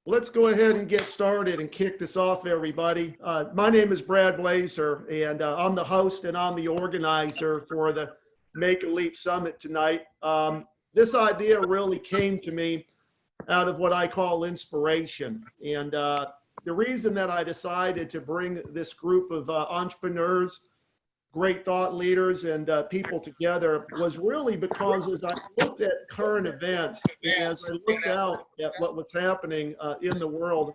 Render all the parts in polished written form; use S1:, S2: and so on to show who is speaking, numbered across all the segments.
S1: Let's go ahead and get started and kick this off, everybody. My name is Brad Blazar, and I'm the host and I'm the organizer for the Make a Leap Summit tonight. This idea really came to me out of what I call inspiration. And the reason that I decided to bring this group of entrepreneurs, great thought leaders, and people together was really because as I looked at current events and as I looked out at what was happening in the world,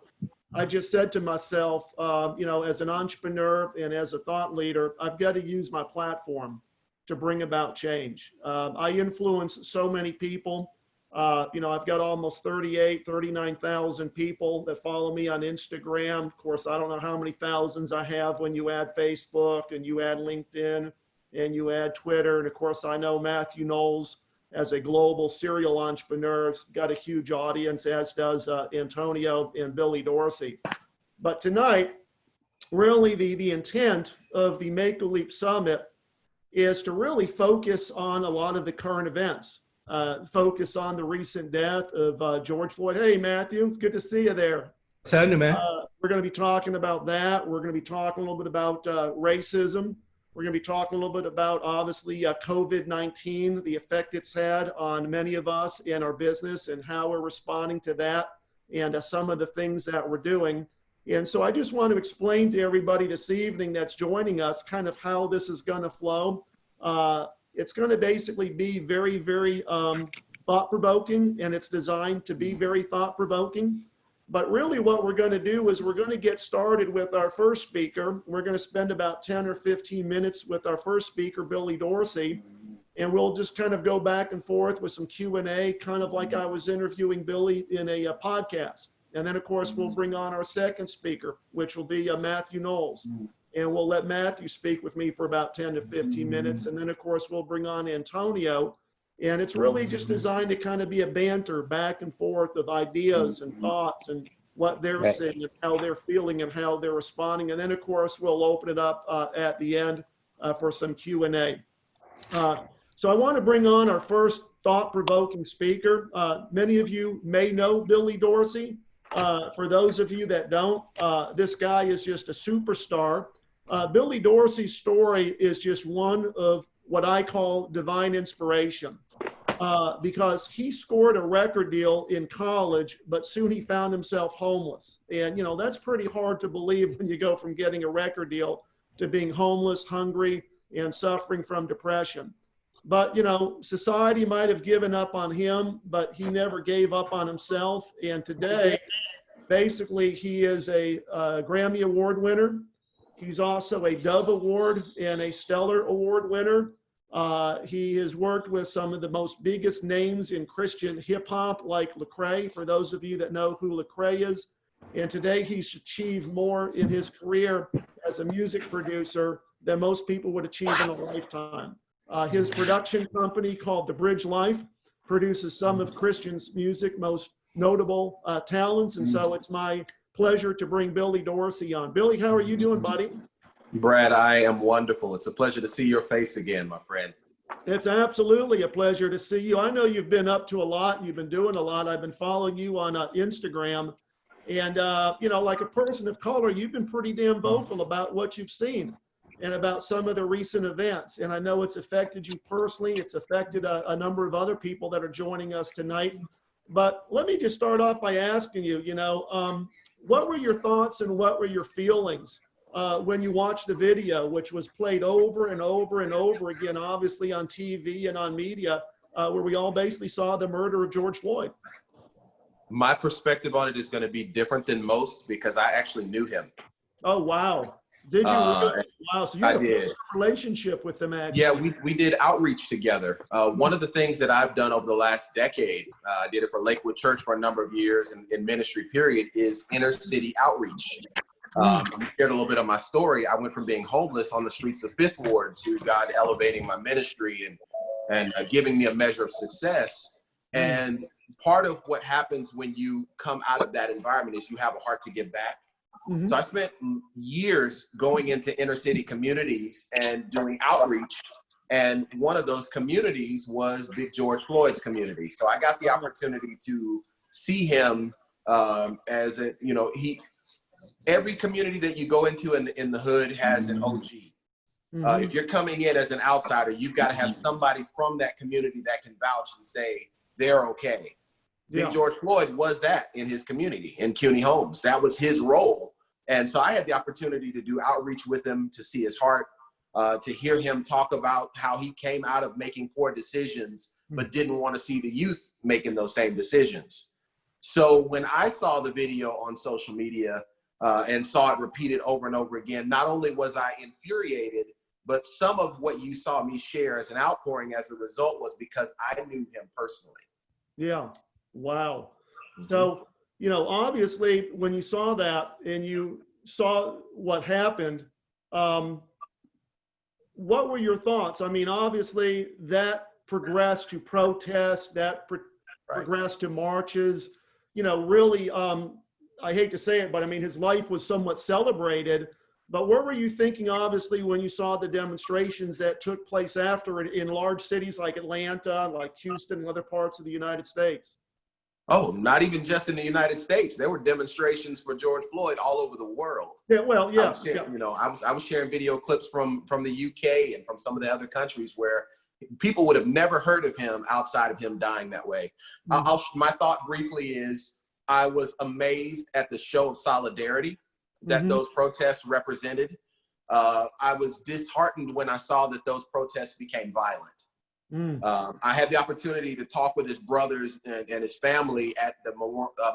S1: I just said to myself, as an entrepreneur and as a thought leader, I've got to use my platform to bring about change. I influence so many people. I've got almost 39,000 people that follow me on Instagram. Of course, I don't know how many thousands I have when you add Facebook and you add LinkedIn and you add Twitter. And of course, I know Mathew Knowles as a global serial entrepreneur has got a huge audience, as does Antonio and Billy Dorsey. But tonight, really the intent of the Make a Leap Summit is to really focus on a lot of the current events. Focus on the recent death of George Floyd. Hey, Matthew, it's good to see you there.
S2: Sound man.
S1: We're going to be talking about that. We're going to be talking a little bit about racism. We're going to be talking a little bit about, obviously, COVID-19, the effect it's had on many of us in our business and how we're responding to that and some of the things that we're doing. And so I just want to explain to everybody this evening that's joining us kind of how this is going to flow. It's going to basically be very, very thought-provoking, and it's designed to be very thought-provoking. But really what we're going to do is we're going to get started with our first speaker. We're going to spend about 10 or 15 minutes with our first speaker, Billy Dorsey, and we'll just kind of go back and forth with some Q&A, kind of like I was interviewing Billy in a podcast. And then, of course, we'll bring on our second speaker, which will be Mathew Knowles. And we'll let Matthew speak with me for about 10 to 15 minutes. And then, of course, we'll bring on Antonio. And it's really just designed to kind of be a banter back and forth of ideas and thoughts and what they're saying and how they're feeling and how they're responding. And then, of course, we'll open it up at the end for some Q&A. So I want to bring on our first thought-provoking speaker. Many of you may know Billy Dorsey. For those of you that don't, this guy is just a superstar. Billy Dorsey's story is just one of what I call divine inspiration because he scored a record deal in college, but soon he found himself homeless. And, that's pretty hard to believe when you go from getting a record deal to being homeless, hungry, and suffering from depression. But, society might have given up on him, but he never gave up on himself. And today, basically, he is a Grammy Award winner. He's also a Dove Award and a Stellar Award winner. He has worked with some of the most biggest names in Christian hip hop, like Lecrae, for those of you that know who Lecrae is. And today he's achieved more in his career as a music producer than most people would achieve in a lifetime. His production company called The Bridge Life produces some of Christian's music most notable talents. And so it's my pleasure to bring Billy Dorsey on. Billy, how are you doing, buddy?
S3: Brad, I am wonderful. It's a pleasure to see your face again, my friend.
S1: It's absolutely a pleasure to see you. I know you've been up to a lot. You've been doing a lot. I've been following you on Instagram. And, like a person of color, you've been pretty damn vocal about what you've seen and about some of the recent events. And I know it's affected you personally. It's affected a number of other people that are joining us tonight. But let me just start off by asking you, what were your thoughts and what were your feelings when you watched the video, which was played over and over and over again, obviously on TV and on media, where we all basically saw the murder of George Floyd?
S3: My perspective on it is going to be different than most because I actually knew him.
S1: Oh, wow. Did you really? Wow, so you had a relationship with them, actually.
S3: Yeah, we did outreach together. One of the things that I've done over the last decade, I did it for Lakewood Church for a number of years in ministry period, is inner city outreach. I shared a little bit of my story. I went from being homeless on the streets of Fifth Ward to God elevating my ministry and giving me a measure of success. And part of what happens when you come out of that environment is you have a heart to give back. So I spent years going into inner city communities and doing outreach. And one of those communities was Big George Floyd's community. So I got the opportunity to see him As a, you know, every community that you go into in the hood has an OG. If you're coming in as an outsider, you've got to have somebody from that community that can vouch and say they're okay.
S1: Yeah.
S3: Big George Floyd was that in his community, in CUNY Homes. That was his role. And so I had the opportunity to do outreach with him, to see his heart, to hear him talk about how he came out of making poor decisions, but didn't want to see the youth making those same decisions. So when I saw the video on social media and saw it repeated over and over again, not only was I infuriated, but some of what you saw me share as an outpouring as a result was because I knew him personally.
S1: Yeah. Wow. So, you know, obviously when you saw that and you saw what happened, what were your thoughts? I mean, obviously that progressed to protests, that progressed to marches, you know, really, I hate to say it, but I mean, his life was somewhat celebrated. But what were you thinking, obviously, when you saw the demonstrations that took place after it in large cities like Atlanta, like Houston, and other parts of the United States?
S3: Oh, not even just in the United States. There were demonstrations for George Floyd all over the world.
S1: Yeah, well, yeah.
S3: You know, I was sharing video clips from the UK and from some of the other countries where people would have never heard of him outside of him dying that way. My thought briefly is I was amazed at the show of solidarity that those protests represented. I was disheartened when I saw that those protests became violent. I had the opportunity to talk with his brothers and his family at the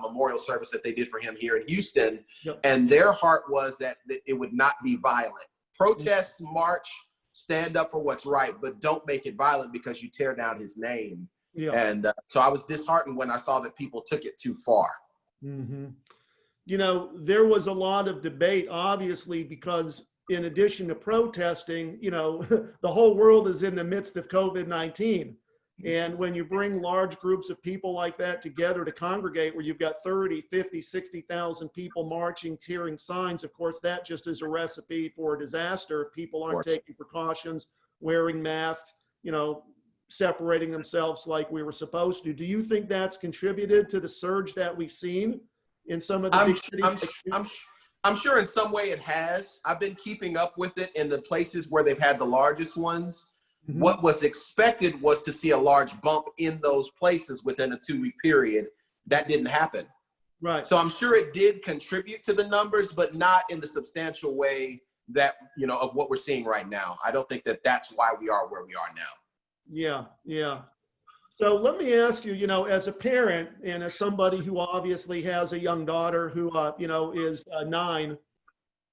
S3: memorial service that they did for him here in Houston. And their heart was that it would not be violent. Protest, march, stand up for what's right, but don't make it violent because you tear down his name. And so I was disheartened when I saw that people took it too far.
S1: You know, there was a lot of debate, obviously, because in addition to protesting, you know, the whole world is in the midst of COVID-19. And when you bring large groups of people like that together to congregate, where you've got 30, 50, 60,000 people marching, carrying signs, of course, that just is a recipe for a disaster if people aren't taking precautions, wearing masks, you know, separating themselves like we were supposed to. Do you think that's contributed to the surge that we've seen in some of the big cities?
S3: I'm sure in some way it has. I've been keeping up with it in the places where they've had the largest ones. What was expected was to see a large bump in those places within a 2-week period. That didn't happen.
S1: Right.
S3: So I'm sure it did contribute to the numbers, but not in the substantial way that, you know, of what we're seeing right now. I don't think that that's why we are where we are now.
S1: Yeah, yeah. So let me ask you, you know, as a parent and as somebody who obviously has a young daughter who, you know, is 9,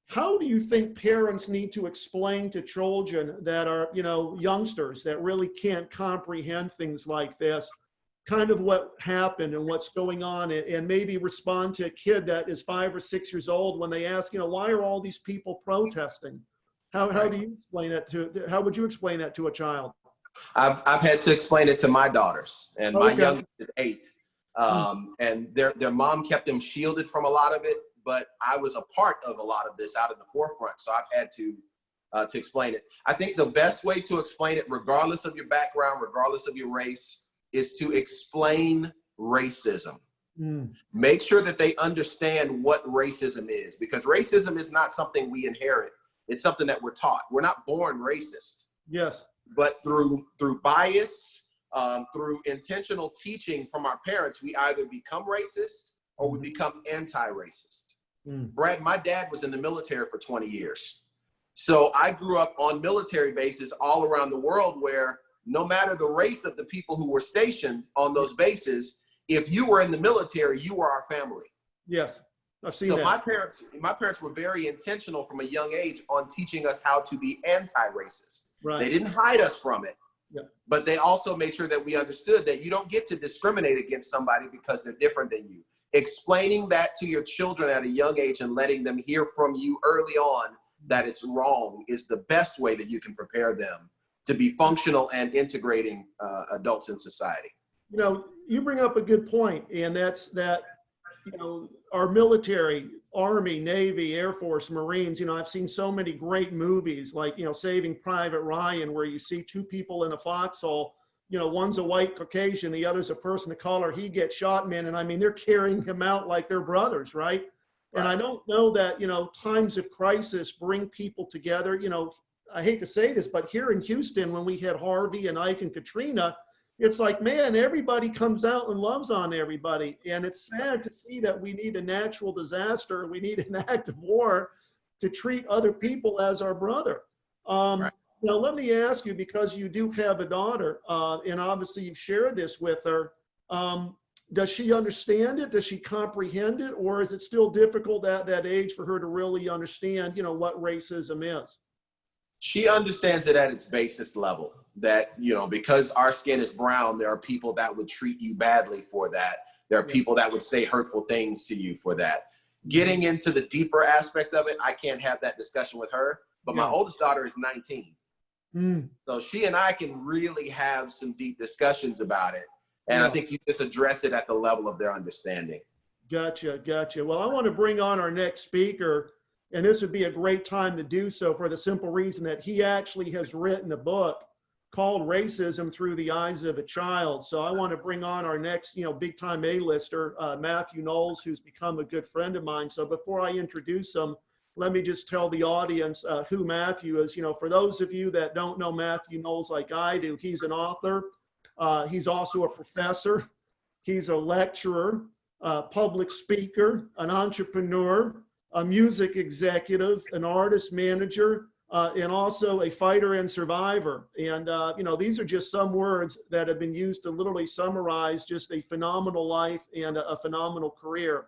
S1: how do you think parents need to explain to children that are, you know, youngsters that really can't comprehend things like this, kind of what happened and what's going on, and maybe respond to a kid that is 5 or 6 years old when they ask, you know, why are all these people protesting? How do you explain that how would you explain that to a child?
S3: I've had to explain it to my daughters, and my youngest is 8. And their mom kept them shielded from a lot of it, but I was a part of a lot of this out in the forefront, so I've had to explain it. I think the best way to explain it, regardless of your background, regardless of your race, is to explain racism. Make sure that they understand what racism is, because racism is not something we inherit. It's something that we're taught. We're not born racist.
S1: Yes. But
S3: through bias, through intentional teaching from our parents, we either become racist or we become anti-racist. Brad, my dad was in the military for 20 years. So I grew up on military bases all around the world where no matter the race of the people who were stationed on those bases, if you were in the military, you were our family.
S1: Yes, I've seen
S3: that.
S1: So
S3: my parents were very intentional from a young age on teaching us how to be anti-racist. Right. They didn't hide us from it, but they also made sure that we understood that you don't get to discriminate against somebody because they're different than you. Explaining that to your children at a young age and letting them hear from you early on that it's wrong is the best way that you can prepare them to be functional and integrating adults in society.
S1: You know, you bring up a good point, and that's that, you know, our military, Army, Navy, Air Force, Marines, you know, I've seen so many great movies like, you know, Saving Private Ryan, where you see 2 people in a foxhole, you know, one's a white Caucasian, the other's a person of color, he gets shot, man. And I mean, they're carrying him out like they're brothers, right? And I don't know that, you know, times of crisis bring people together. You know, I hate to say this, but here in Houston, when we had Harvey and Ike and Katrina, it's like, man, everybody comes out and loves on everybody. And it's sad to see that we need a natural disaster. We need an act of war to treat other people as our brother. Now, let me ask you, because you do have a daughter, and obviously you've shared this with her, does she understand it? Does she comprehend it? Or is it still difficult at that age for her to really understand, you know, what racism is?
S3: She understands it at its basis level, that, you know, because our skin is brown, there are people that would treat you badly for that. There are people that would say hurtful things to you for that. Getting into the deeper aspect of it, I can't have that discussion with her, but my oldest daughter is 19. So she and I can really have some deep discussions about it. And I think you just address it at the level of their understanding.
S1: Gotcha. Well, I want to bring on our next speaker, and this would be a great time to do so for the simple reason that he actually has written a book called Racism Through the Eyes of a Child. So I want to bring on our next, you know, big time A-lister, Mathew Knowles, who's become a good friend of mine. So before I introduce him, let me just tell the audience who Mathew is. You know, for those of you that don't know Mathew Knowles like I do, he's an author. He's also a professor. He's a lecturer, a public speaker, an entrepreneur, a music executive, an artist manager, and also a fighter and survivor. And, you know, these are just some words that have been used to literally summarize just a phenomenal life and a phenomenal career.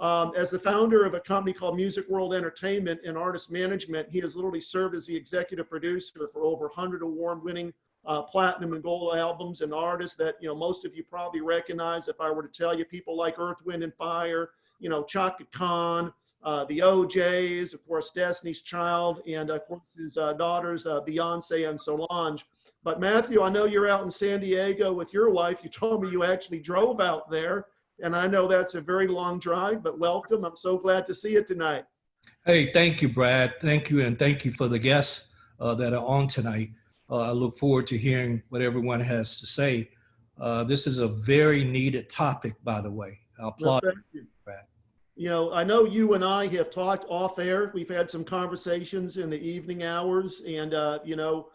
S1: As the founder of a company called Music World Entertainment and Artist Management, he has literally served as the executive producer for over 100 award-winning platinum and gold albums and artists that, you know, most of you probably recognize. If I were to tell you, people like Earth, Wind and Fire, you know, Chaka Khan, the OJs, of course, Destiny's Child, and of course his daughters, Beyonce and Solange. But Mathew, I know you're out in San Diego with your wife. You told me you actually drove out there, and I know that's a very long drive, but welcome. I'm so glad to see you tonight.
S2: Hey, thank you, Brad. Thank you, and thank you for the guests that are on tonight. I look forward to hearing what everyone has to say. This is a very needed topic, by the way. I applaud you, Brad.
S1: You know, I know you and I have talked off air. We've had some conversations in the evening hours, and, you know,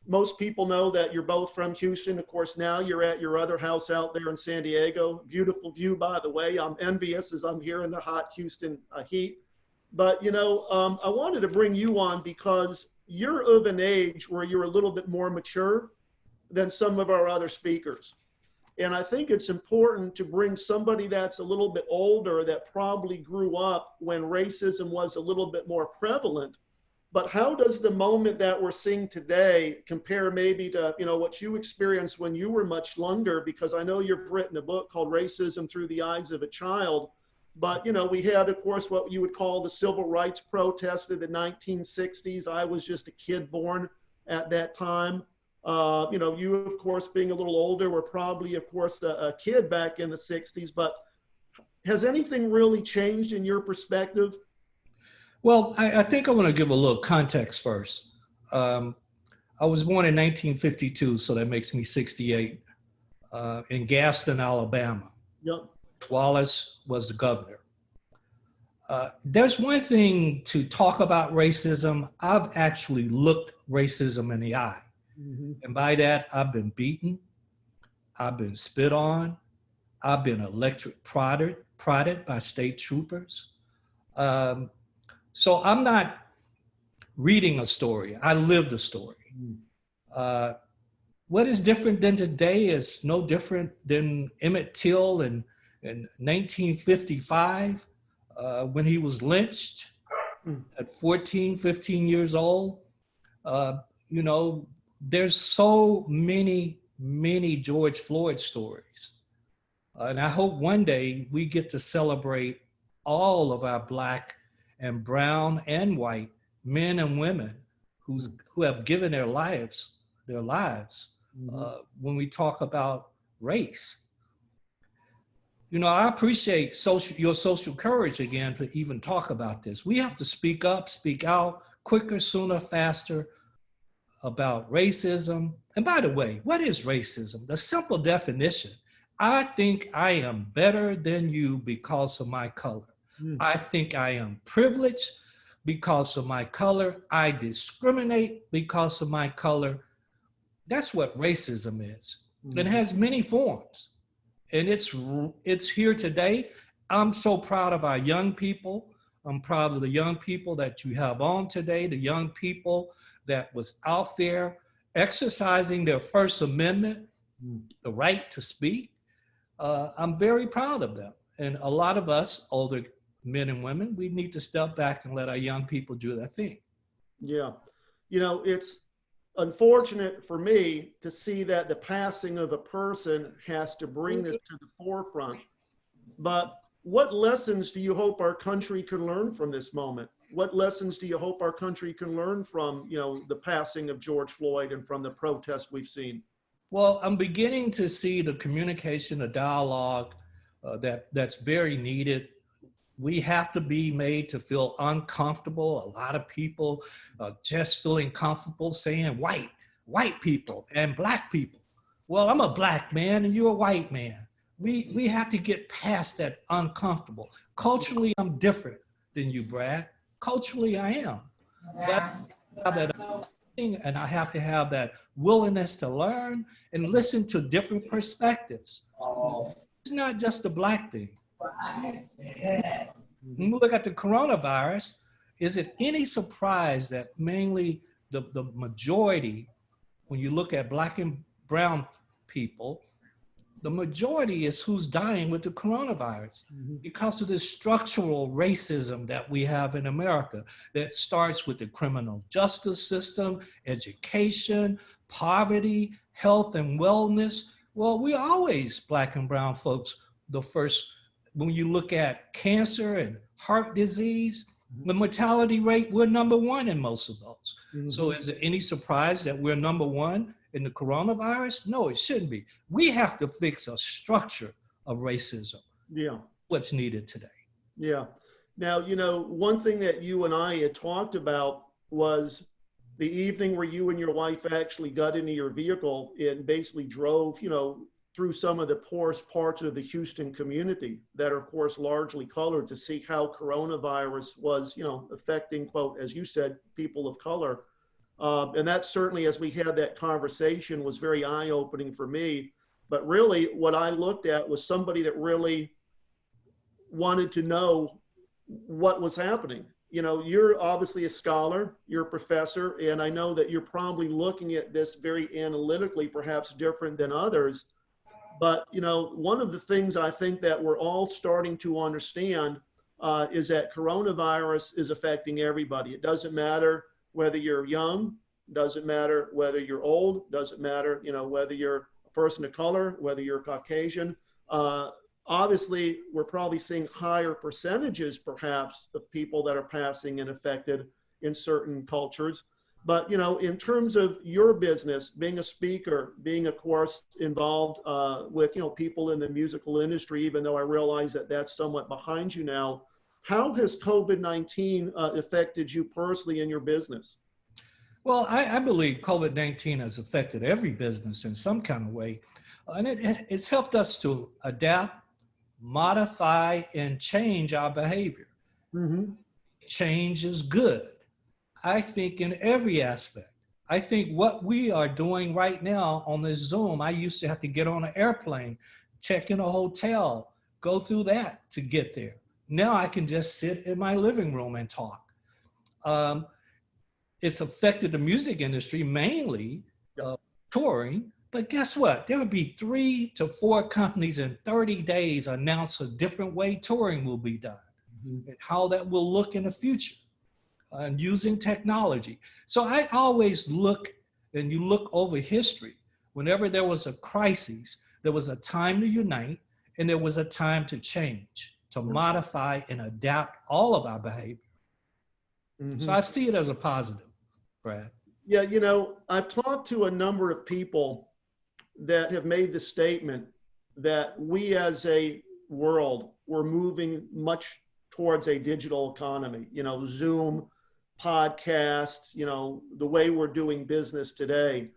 S1: most people know that you're both from Houston. Of course, now you're at your other house out there in San Diego. Beautiful view, by the way. I'm envious as I'm here in the hot Houston heat. But, you know, I wanted to bring you on because you're of an age where you're a little bit more mature than some of our other speakers. And I think it's important to bring somebody that's a little bit older that probably grew up when racism was a little bit more prevalent. But how does the moment that we're seeing today compare maybe to, you know, what you experienced when you were much younger? Because I know you've written a book called Racism Through the Eyes of a Child. But, you know, we had, of course, what you would call the civil rights protest of the 1960s. I was just a kid born at that time. You know, you, of course, being a little older, were probably, of course, a kid back in the 60s. But has anything really changed in your perspective?
S2: Well, I think I want to give a little context first. I was born in 1952, so that makes me 68, in Gaston, Alabama.
S1: Yep.
S2: Wallace was the governor. There's one thing to talk about racism. I've actually looked racism in the eye. And by that, I've been beaten, I've been spit on, I've been electric prodded by state troopers. So I'm not reading a story, I lived a story. What is different than today is no different than Emmett Till in 1955 when he was lynched at 14, 15 years old. You know, there's so many George Floyd stories. And I hope one day we get to celebrate all of our Black and brown and white men and women who have given their lives when we talk about race. You know, I appreciate your social courage again to even talk about this. We have to speak up, speak out, quicker, sooner, faster. about racism. And by the way, what is racism? The simple definition: I think I am better than you because of my color. I think I am privileged because of my color. I discriminate because of my color. That's what racism is. It has many forms, and it's here today. I'm so proud of our young people. I'm proud of the young people that you have on today, the young people that was out there exercising their First Amendment, the right to speak. I'm very proud of them. And a lot of us, older men and women, we need to step back and let our young people do their thing.
S1: Yeah. You know, it's unfortunate for me to see that the passing of a person has to bring this to the forefront. But what lessons do you hope our country can learn from this moment? What lessons do you hope our country can learn from, you know, the passing of George Floyd and from the protests we've seen?
S2: Well, I'm beginning to see the communication, the dialogue that's very needed. We have to be made to feel uncomfortable. A lot of people just feeling comfortable saying white people and black people. Well, I'm a black man and you're a white man. We have to get past that uncomfortable. Culturally, I'm different than you, Brad. Culturally, I am. But I have that thing, and I have to have that willingness to learn and listen to different perspectives. It's not just a black thing. When we look at the coronavirus, is it any surprise that mainly the majority, when you look at black and brown people, the majority is who's dying with the coronavirus because of the structural racism that we have in America that starts with the criminal justice system, education, poverty, health and wellness. Well, we always, black and brown folks, the first, when you look at cancer and heart disease, the mortality rate, we're number one in most of those. So is it any surprise that we're number one in the coronavirus? No, it shouldn't be. We have to fix a structure of racism.
S1: Yeah.
S2: What's needed today.
S1: Yeah. Now, you know, one thing that you and I had talked about was the evening where you and your wife actually got into your vehicle and basically drove, you know, through some of the poorest parts of the Houston community that are, of course, largely colored, to see how coronavirus was, you know, affecting, quote, as you said, people of color. And that certainly, as we had that conversation, was very eye-opening for me. But really, what I looked at was somebody that really wanted to know what was happening. You know, you're obviously a scholar, you're a professor, and I know that you're probably looking at this very analytically, perhaps different than others. But, you know, one of the things I think that we're all starting to understand is that coronavirus is affecting everybody. It doesn't matter whether you're young, doesn't matter whether you're old, doesn't matter, you know, whether you're a person of color, whether you're Caucasian. Obviously, we're probably seeing higher percentages, perhaps, of people that are passing and affected in certain cultures. But, you know, in terms of your business, being a speaker, being, of course, involved with, you know, people in the musical industry, even though I realize that that's somewhat behind you now, how has COVID-19 affected you personally in your business?
S2: Well, I believe COVID-19 has affected every business in some kind of way. And it's helped us to adapt, modify, and change our behavior. Change is good. I think in every aspect. I think what we are doing right now on this Zoom, I used to have to get on an airplane, check in a hotel, go through that to get there. Now I can just sit in my living room and talk. It's affected the music industry mainly, touring, but guess what? There will be 3 to 4 companies in 30 days announce a different way touring will be done and how that will look in the future. And using technology. So I always look, and you look over history, whenever there was a crisis, there was a time to unite and there was a time to change, to modify and adapt all of our behavior. So I see it as a positive, Brad.
S1: Yeah, you know, I've talked to a number of people that have made the statement that we as a world, we're moving much towards a digital economy, you know, Zoom, podcast, the way we're doing business today.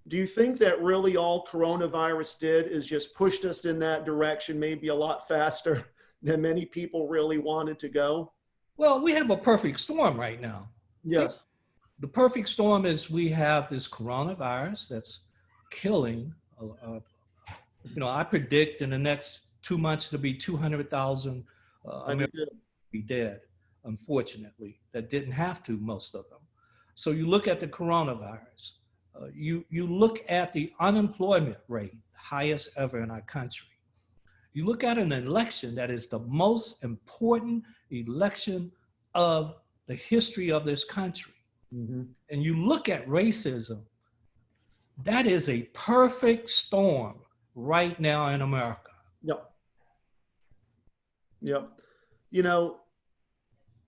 S1: Do you think that really all coronavirus did is just pushed us in that direction, maybe a lot faster than many people really wanted to go?
S2: Well, we have a perfect storm right now.
S1: Yes.
S2: The perfect storm is we have this coronavirus that's killing. I predict in the next 2 months to be 200,000 Americans be dead, unfortunately, that didn't have to, most of them. So you look at the coronavirus, you look at the unemployment rate, highest ever in our country. You look at an election that is the most important election of the history of this country.
S1: Mm-hmm.
S2: And you look at racism, that is a perfect storm right now in America.
S1: Yep.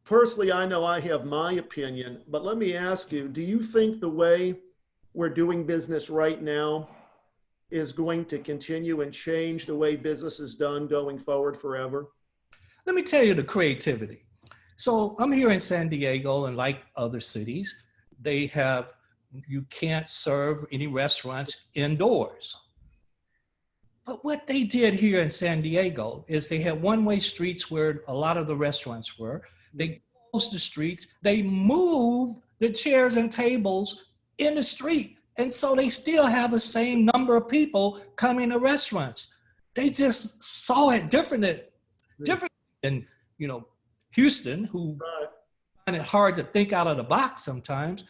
S1: Personally, I know I have my opinion, but let me ask you, do you think the way we're doing business right now is going to continue and change the way business is done going forward forever?
S2: Let me tell you the creativity. So I'm here in San Diego, and like other cities, you can't serve any restaurants indoors. But what they did here in San Diego is they had one-way streets where a lot of the restaurants were. They closed the streets. They moved the chairs and tables in the street. And so they still have the same number of people coming to restaurants. They just saw it different than, Houston, who find it hard to think out of the box sometimes.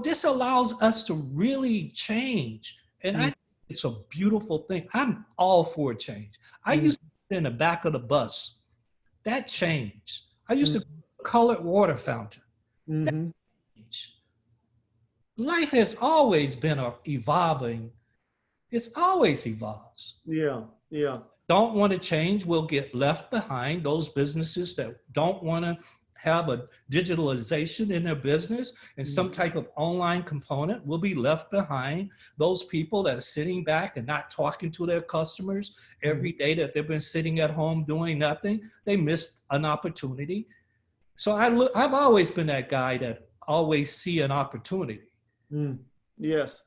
S2: This allows us to really change. And I think it's a beautiful thing. I'm all for change. I used to sit in the back of the bus. That changed. I used to colored water fountain. That changed. Life has always been evolving. It's always evolves.
S1: Yeah.
S2: Don't want to change will get left behind. Those businesses that don't want to have a digitalization in their business and some type of online component will be left behind. Those people that are sitting back and not talking to their customers every day that they've been sitting at home doing nothing, they missed an opportunity. So I've always been that guy that always see an opportunity.
S1: Yes.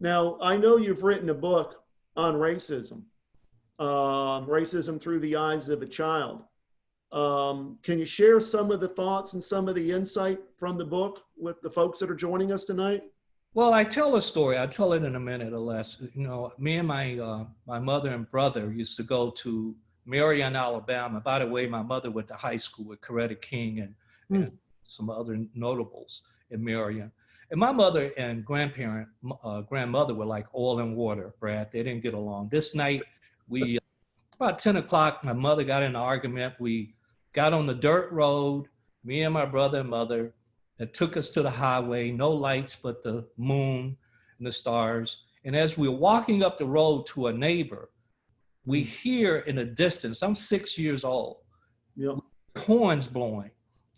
S1: Now, I know you've written a book on racism, racism through the eyes of a child. Can you share some of the thoughts and some of the insight from the book with the folks that are joining us tonight?
S2: Well, I tell a story. I'll tell it in a minute or less. Me and my mother and brother used to go to Marion, Alabama. By the way, my mother went to high school with Coretta King and some other notables in Marion. And my mother and grandmother were like oil and water, Brad. They didn't get along. This night, about 10 o'clock, my mother got in an argument. We got on the dirt road, me and my brother and mother, that took us to the highway, no lights but the moon and the stars. And as we were walking up the road to a neighbor, we hear in the distance, I'm 6 years old, horns blowing.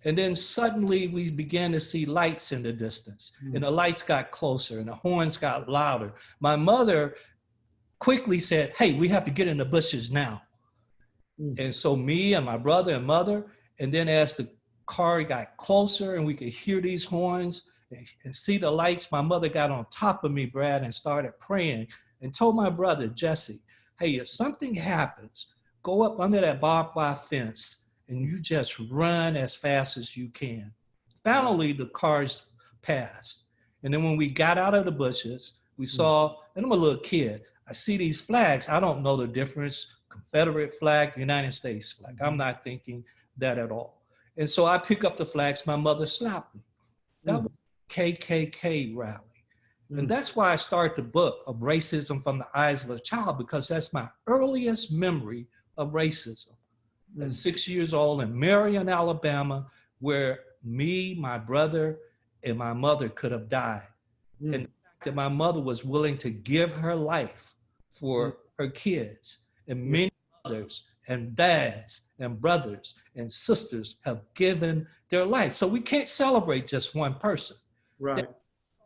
S2: And then suddenly we began to see lights in the distance, and the lights got closer and the horns got louder. My mother quickly said, "Hey, we have to get in the bushes now." And so me and my brother and mother, and then as the car got closer and we could hear these horns and see the lights, my mother got on top of me, Brad, and started praying and told my brother, Jesse, "Hey, if something happens, go up under that barbed wire fence and you just run as fast as you can." Finally, the cars passed. And then when we got out of the bushes, we saw, and I'm a little kid, I see these flags. I don't know the difference, Confederate flag, United States flag. I'm not thinking that at all. And so I pick up the flags, my mother slapped me. That was a KKK rally. And that's why I started the book of Racism from the Eyes of a Child, because that's my earliest memory of racism. At 6 years old in Marion, Alabama, where me, my brother, and my mother could have died. And the fact that my mother was willing to give her life for her kids, and many mothers and dads and brothers and sisters have given their life. So we can't celebrate just one person.
S1: Right.
S2: There's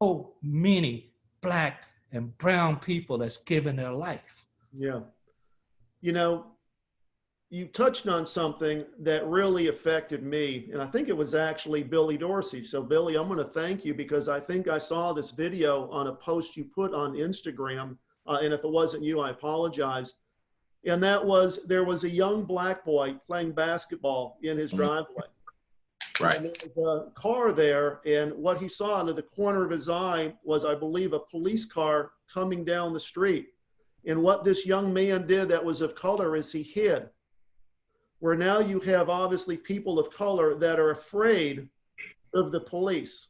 S2: so many Black and brown people that's given their life.
S1: Yeah. you touched on something that really affected me, and I think it was actually Billy Dorsey. So Billy, I'm going to thank you because I think I saw this video on a post you put on Instagram, and if it wasn't you, I apologize. And that was, there was a young black boy playing basketball in his driveway.
S3: Right.
S1: And there was a car there, and what he saw out of the corner of his eye was, I believe, a police car coming down the street. And what this young man did that was of color is he hid. Where now you have obviously people of color that are afraid of the police.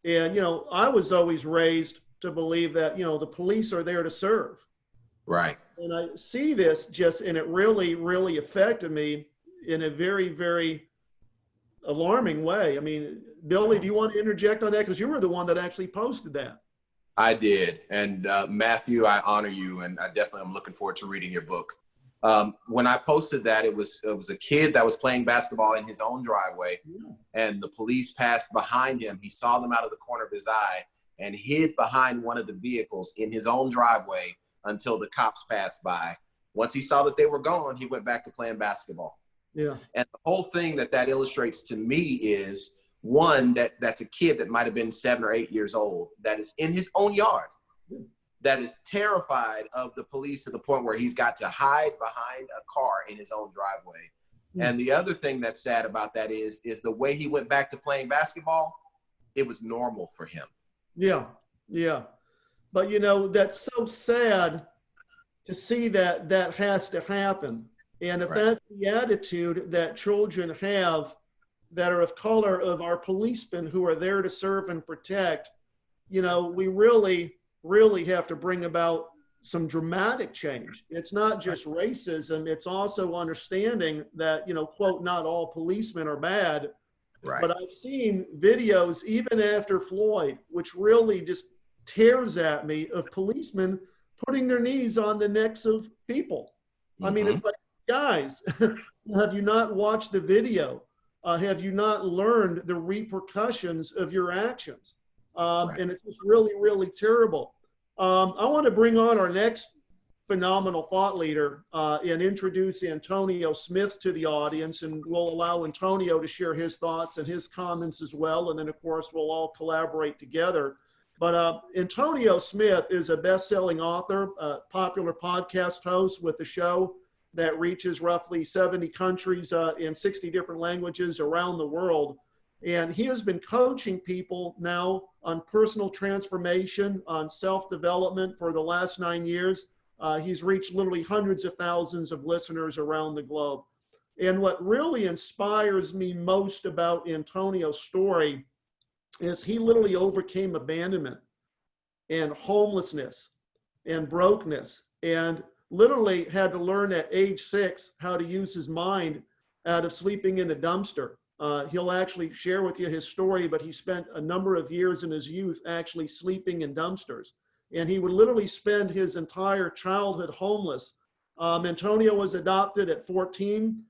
S1: And, you know, I was always raised to believe that, you know, the police are there to serve.
S3: Right.
S1: And I see this just, and it really, really affected me in a very, very alarming way. I mean, Billy, do you want to interject on that? Because you were the one that actually posted that.
S3: I did. And Matthew, I honor you, and I definitely am looking forward to reading your book. When I posted that, it was a kid that was playing basketball in his own driveway, and the police passed behind him. He saw them out of the corner of his eye and hid behind one of the vehicles in his own driveway until the cops passed by. Once he saw that they were gone, he went back to playing basketball.
S1: Yeah.
S3: And the whole thing that illustrates to me is, one, that's a kid that might have been 7 or 8 years old, that is in his own yard, that is terrified of the police to the point where he's got to hide behind a car in his own driveway. And the other thing that's sad about that is the way he went back to playing basketball, it was normal for him.
S1: Yeah. Yeah. But, you know, that's so sad to see that that has to happen. And if that's the attitude that children have that are of color, of our policemen who are there to serve and protect, you know, we really, really have to bring about some dramatic change. It's not just racism. It's also understanding that, you know, quote, not all policemen are bad.
S3: Right.
S1: But I've seen videos even after Floyd, which really just tears at me, of policemen putting their knees on the necks of people. I mean, it's like, guys, have you not watched the video? Have you not learned the repercussions of your actions? And it's just really, really terrible. I want to bring on our next phenomenal thought leader and introduce Antonio Smith to the audience, and we'll allow Antonio to share his thoughts and his comments as well. And then, of course, we'll all collaborate together. But Antonio Smith is a best-selling author, popular podcast host with a show that reaches roughly 70 countries in 60 different languages around the world. And he has been coaching people now on personal transformation, on self-development for the last 9 years. He's reached literally hundreds of thousands of listeners around the globe. And what really inspires me most about Antonio's story is he literally overcame abandonment and homelessness and brokenness, and literally had to learn at age 6 how to use his mind out of sleeping in a dumpster. He'll actually share with you his story, but he spent a number of years in his youth actually sleeping in dumpsters. And he would literally spend his entire childhood homeless. Antonio was adopted at 14,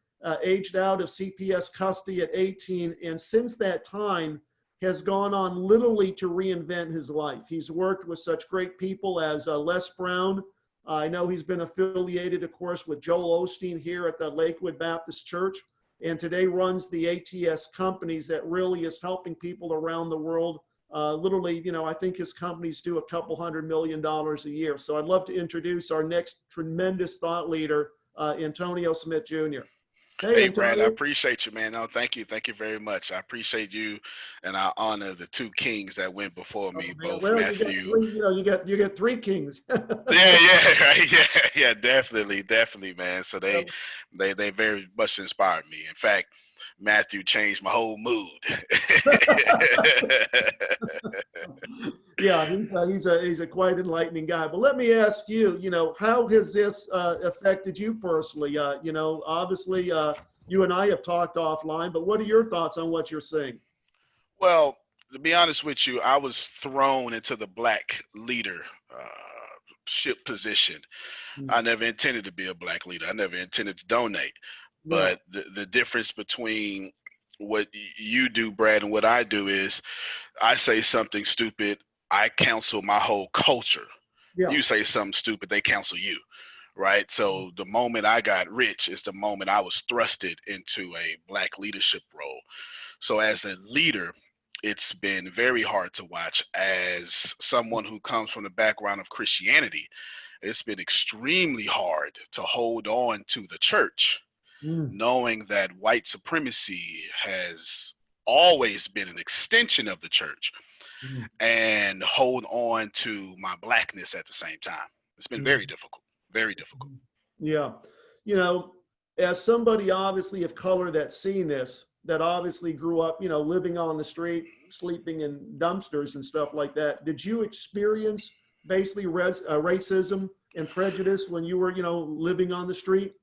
S1: aged out of CPS custody at 18. And since that time has gone on literally to reinvent his life. He's worked with such great people as Les Brown. I know he's been affiliated, of course, with Joel Osteen here at the Lakewood Baptist Church, and today runs the ATS companies that really is helping people around the world. Literally, you know, I think his companies do a couple $100 million a year. So I'd love to introduce our next tremendous thought leader, Antonio Smith Jr.
S4: Hey, Brad, I appreciate you, man. No, thank you. Thank you very much. I appreciate you, and I honor the two kings that went before me, both Matthew.
S1: You get 3 kings.
S4: Yeah, definitely, man. So they very much inspired me. In fact, Matthew changed my whole mood.
S1: Yeah, he's a quite enlightening guy. But let me ask you, you know, how has this affected you personally? You know, obviously you and I have talked offline, but what are your thoughts on what you're seeing?
S4: Well, to be honest with you, I was thrown into the black leadership position. I never intended to be a black leader. I never intended to donate. But the difference between what you do, Brad, and what I do is I say something stupid, I counsel my whole culture. Yeah. You say something stupid, they counsel you, right? So the moment I got rich is the moment I was thrusted into a black leadership role. So as a leader, it's been very hard to watch. As someone who comes from the background of Christianity, it's been extremely hard to hold on to the church,
S1: Mm.
S4: knowing that white supremacy has always been an extension of the church,
S1: Mm.
S4: and hold on to my blackness at the same time. It's been
S1: Mm.
S4: very difficult, very difficult.
S1: Yeah. You know, as somebody obviously of color that's seen this, that obviously grew up, you know, living on the street, sleeping in dumpsters and stuff like that, did you experience basically racism and prejudice when you were, you know, living on the street?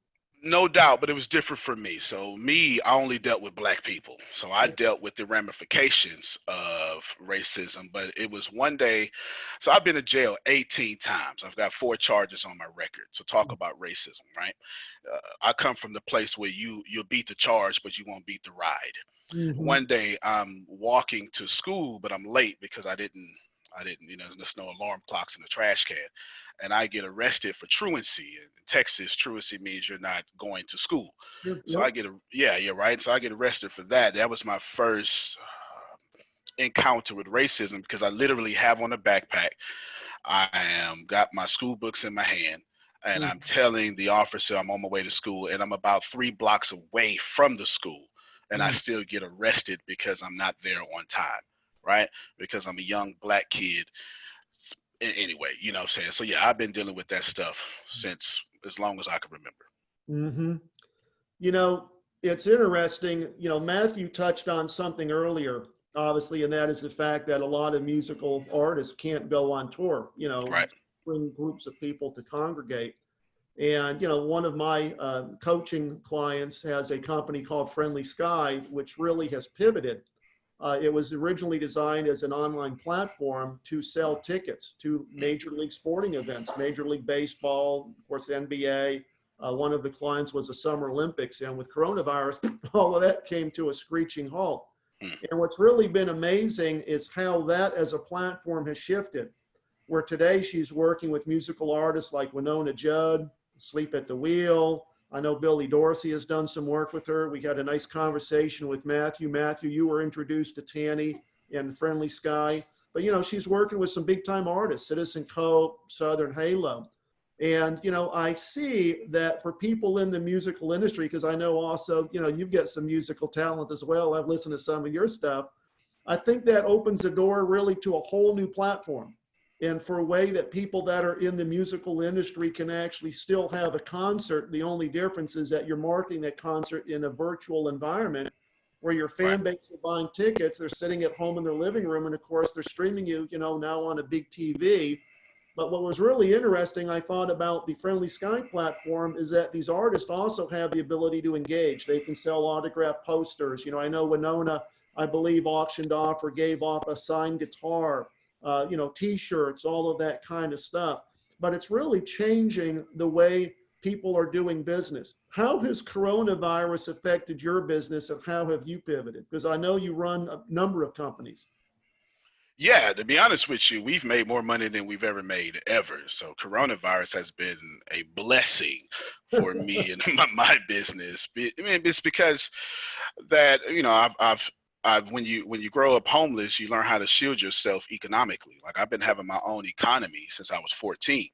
S4: No doubt, but it was different for me. So me, I only dealt with black people. So I dealt with the ramifications of racism. But it was one day, so I've been to jail 18 times. I've got 4 charges on my record. So talk about racism, right? I come from the place where you'll beat the charge, but you won't beat the ride.
S1: Mm-hmm.
S4: One day I'm walking to school, but I'm late because I didn't, you know, there's no alarm clocks in the trash can. And I get arrested for truancy. In Texas, truancy means you're not going to school. So I
S1: Yep.
S4: get yeah, right. So I get arrested for that. That was my first encounter with racism, because I literally have on a backpack. I am got my school books in my hand, and
S1: Mm.
S4: I'm telling the officer I'm on my way to school, and I'm about 3 blocks away from the school, and I
S1: Mm.
S4: still get arrested because I'm not there on time, right? Because I'm a young black kid. Anyway, you know what I'm saying? So yeah, I've been dealing with that stuff since as long as I can remember.
S1: Mm-hmm. You know, it's interesting, you know, Matthew touched on something earlier, obviously, and that is the fact that a lot of musical artists can't go on tour, you know,
S4: Right.
S1: bring groups of people to congregate. And, you know, one of my coaching clients has a company called Friendly Sky, which really has pivoted. It was originally designed as an online platform to sell tickets to major league sporting events, Major League Baseball, of course, NBA. One of the clients was the Summer Olympics. And with coronavirus, all of that came to a screeching halt.
S4: Mm.
S1: And what's really been amazing is how that as a platform has shifted, where today she's working with musical artists like Winona Judd, Sleep at the Wheel. I know Billy Dorsey has done some work with her. We had a nice conversation with Matthew. Matthew, you were introduced to Tanny and Friendly Sky. But, you know, she's working with some big time artists, Citizen Cope, Southern Halo. And, you know, I see that for people in the musical industry, because I know also, you know, you've got some musical talent as well. I've listened to some of your stuff. I think that opens the door really to a whole new platform, and for a way that people that are in the musical industry can actually still have a concert. The only difference is that you're marketing that concert in a virtual environment where your
S4: Right.
S1: fan base are buying tickets, they're sitting at home in their living room, and of course they're streaming you, you know, now on a big TV. But what was really interesting, I thought, about the Friendly Sky platform is that these artists also have the ability to engage. They can sell autographed posters. You know, I know Winona, I believe, auctioned off or gave off a signed guitar, you know, T-shirts, all of that kind of stuff. But it's really changing the way people are doing business. How has coronavirus affected your business, and how have you pivoted? Because I know you run a number of companies.
S4: Yeah, to be honest with you, we've made more money than we've ever made ever. So coronavirus has been a blessing for me and my business. I mean, it's because that, you know, when you grow up homeless, you learn how to shield yourself economically. Like I've been having my own economy since I was 14.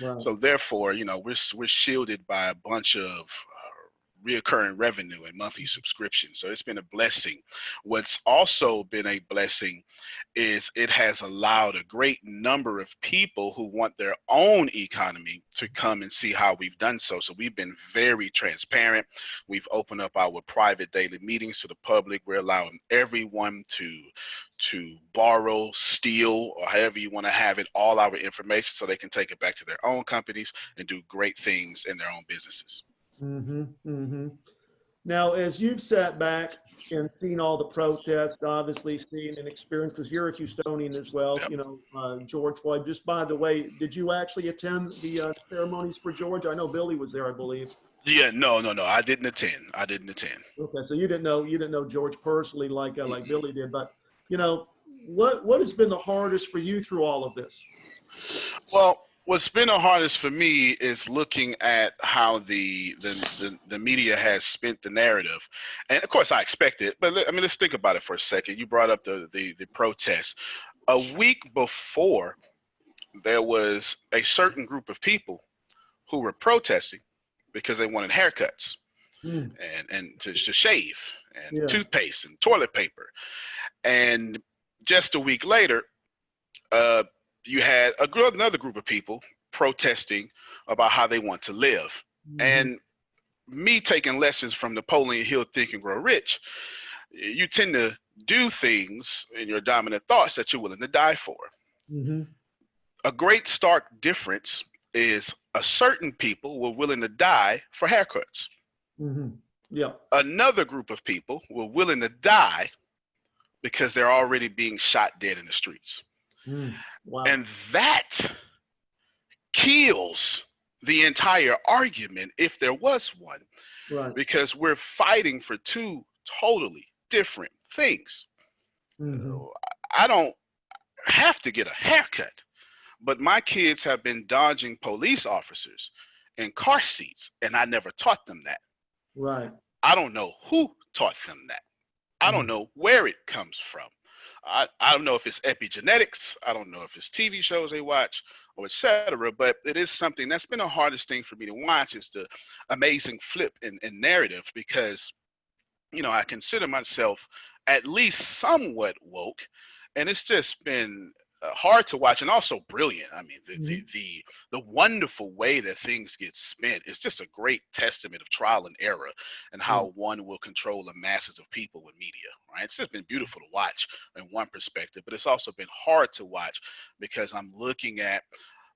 S1: Right.
S4: So therefore, you know, we're shielded by a bunch of reoccurring revenue and monthly subscriptions. So it's been a blessing. What's also been a blessing is it has allowed a great number of people who want their own economy to come and see how we've done so. So we've been very transparent. We've opened up our private daily meetings to the public. We're allowing everyone to borrow, steal, or however you want to have it, all our information so they can take it back to their own companies and do great things in their own businesses.
S1: Mm-hmm. Mm-hmm. Now, as you've sat back and seen all the protests, obviously seen and experienced, because you're a Houstonian as well,
S4: Yep.
S1: you know, George Floyd. Just by the way, did you actually attend the ceremonies for George? I know Billy was there, I believe.
S4: Yeah, no. I didn't attend.
S1: Okay, so you didn't know George personally like Billy did, but you know, what has been the hardest for you through all of this?
S4: Well, What's been the hardest for me is looking at how the media has spent the narrative, and of course I expect it. But I mean, let's think about it for a second. You brought up the protest. A week before, there was a certain group of people who were protesting because they wanted haircuts
S1: Mm,
S4: and to shave and
S1: yeah.
S4: toothpaste and toilet paper. And just a week later, uh, you had another group of people protesting about how they want to live.
S1: Mm-hmm.
S4: And me taking lessons from Napoleon Hill Think and Grow Rich, you tend to do things in your dominant thoughts that you're willing to die for.
S1: Mm-hmm.
S4: A great stark difference is a certain people were willing to die for haircuts.
S1: Mm-hmm. Yeah.
S4: Another group of people were willing to die because they're already being shot dead in the streets.
S1: Mm. Wow.
S4: And that kills the entire argument, if there was one,
S1: Right.
S4: because we're fighting for two totally different things.
S1: Mm-hmm.
S4: I don't have to get a haircut, but my kids have been dodging police officers in car seats, and I never taught them that.
S1: Right.
S4: I don't know who taught them that. I don't know where it comes from. I don't know if it's epigenetics. I don't know if it's TV shows they watch or etc. But it is something that's been the hardest thing for me to watch, is the amazing flip in narrative, because, you know, I consider myself at least somewhat woke, and it's just been hard to watch and also brilliant. I mean, the wonderful way that things get spent is just a great testament of trial and error and how one will control the masses of people with media, right? It's just been beautiful to watch in one perspective, but it's also been hard to watch because I'm looking at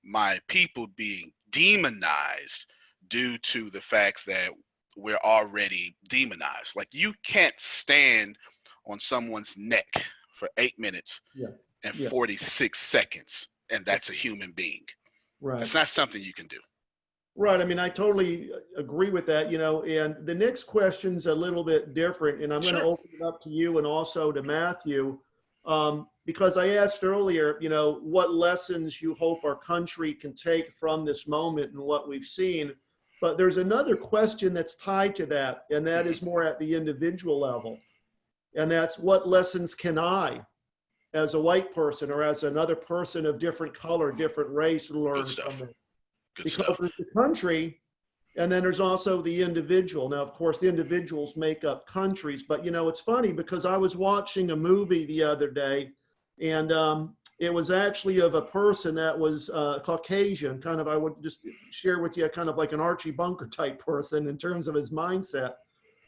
S4: my people being demonized due to the fact that we're already demonized. Like, you can't stand on someone's neck for 8 minutes and 46 seconds, and that's a human being.
S1: Right.
S4: That's not something you can do.
S1: Right. I mean, I totally agree with that, you know, and the next question's a little bit different, and I'm going to open it up to you and also to Matthew, because I asked earlier, you know, what lessons you hope our country can take from this moment and what we've seen. But there's another question that's tied to that, and that is more at the individual level. And that's, what lessons can I, as a white person or as another person of different color, different race, learn from it? Because there's the country, and then there's also the individual. Now, of course, the individuals make up countries, but, you know, it's funny because I was watching a movie the other day, and it was actually of a person that was Caucasian, kind of, I would just share with you, kind of like an Archie Bunker type person in terms of his mindset.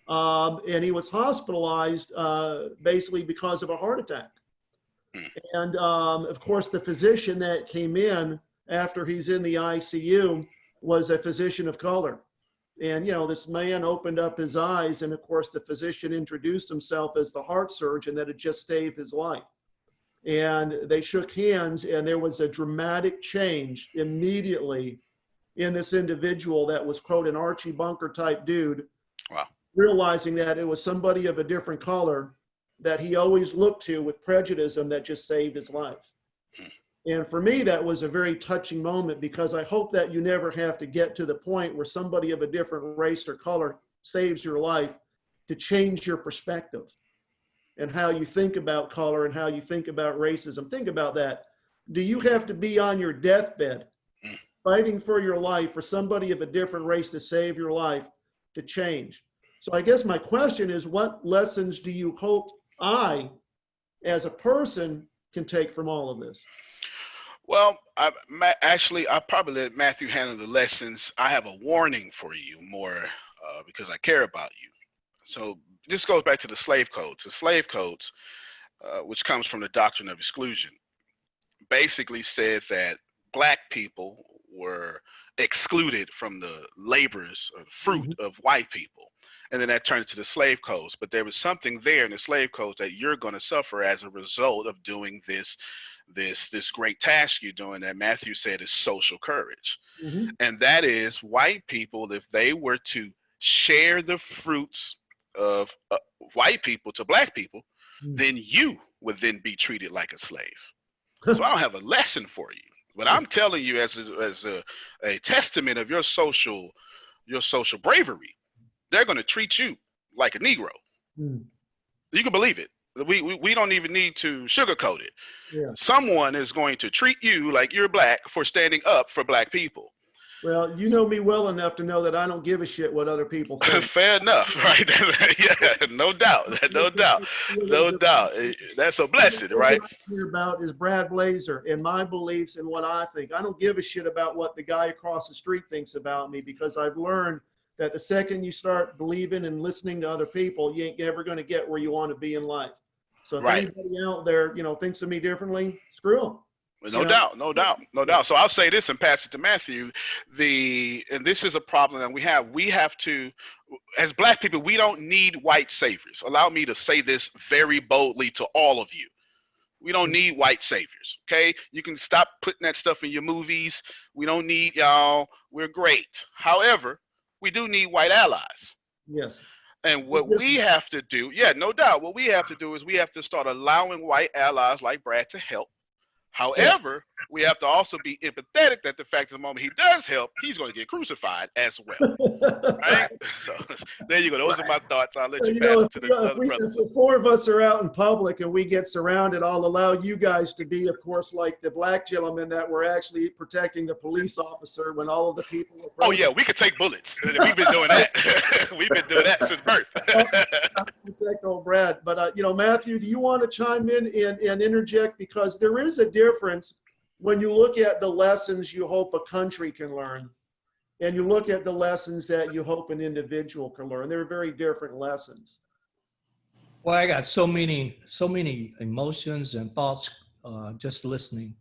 S1: And he was hospitalized basically because of a heart attack. And of course, the physician that came in after he's in the ICU was a physician of color. And, you know, this man opened up his eyes, and of course, the physician introduced himself as the heart surgeon that had just saved his life. And they shook hands, and there was a dramatic change immediately in this individual that was, quote, an Archie Bunker type dude.
S4: Wow.
S1: Realizing that it was somebody of a different color that he always looked to with prejudice that just saved his life. And for me, that was a very touching moment, because I hope that you never have to get to the point where somebody of a different race or color saves your life, to change your perspective and how you think about color and how you think about racism. Think about that. Do you have to be on your deathbed fighting for your life for somebody of a different race to save your life, to change? So I guess my question is, what lessons do you hope I, as a person, can take from all of this?
S4: Well, I'll probably let Matthew handle the lessons. I have a warning for you more because I care about you. So this goes back to the slave codes. The slave codes, which comes from the doctrine of exclusion, basically said that black people were excluded from the labors or fruit of white people. And then that turned into the slave codes. But there was something there in the slave codes that you're going to suffer as a result of doing this great task you're doing, that Matthew said is social courage. And that is, white people, if they were to share the fruits of white people to black people, then you would then be treated like a slave. So I don't have a lesson for you. But I'm telling you, as a testament of your social bravery, they're going to treat you like a Negro.
S1: Mm.
S4: You can believe it. We don't even need to sugarcoat it.
S1: Yeah.
S4: Someone is going to treat you like you're black for standing up for black people.
S1: Well, you know me well enough to know that I don't give a shit what other people think.
S4: Fair enough, right? Yeah, no doubt, no doubt, no doubt. That's a blessing, right?
S1: What I care about is Brad Blazar and my beliefs and what I think. I don't give a shit about what the guy across the street thinks about me, because I've learned that the second you start believing and listening to other people, you ain't ever going to get where you want to be in life. So if
S4: Right.
S1: anybody out there, thinks of me differently, screw them.
S4: No doubt, no doubt, no doubt. So I'll say this and pass it to Matthew. And this is a problem that we have. We have to, as black people, we don't need white saviors. Allow me to say this very boldly to all of you. We don't need white saviors, okay? You can stop putting that stuff in your movies. We don't need y'all. We're great. However, we do need white allies.
S1: Yes.
S4: And what we have to do, no doubt, what we have to do is we have to start allowing white allies like Brad to help. However, we have to also be empathetic that the fact that the moment he does help, he's going to get crucified as well. Right? So there you go. Those are my thoughts. I'll let you pass it to the other brothers.
S1: If the four of us are out in public and we get surrounded, I'll allow you guys to be, of course, like the black gentlemen that were actually protecting the police officer when all of the people were.
S4: Oh, yeah, we could take bullets. We've been doing that. We've been doing that since birth.
S1: Protect old Brad. But, Matthew, do you want to chime in and interject? Because there is a difference when you look at the lessons you hope a country can learn and you look at the lessons that you hope an individual can learn. They're very different lessons.
S2: Well, I got so many emotions and thoughts just listening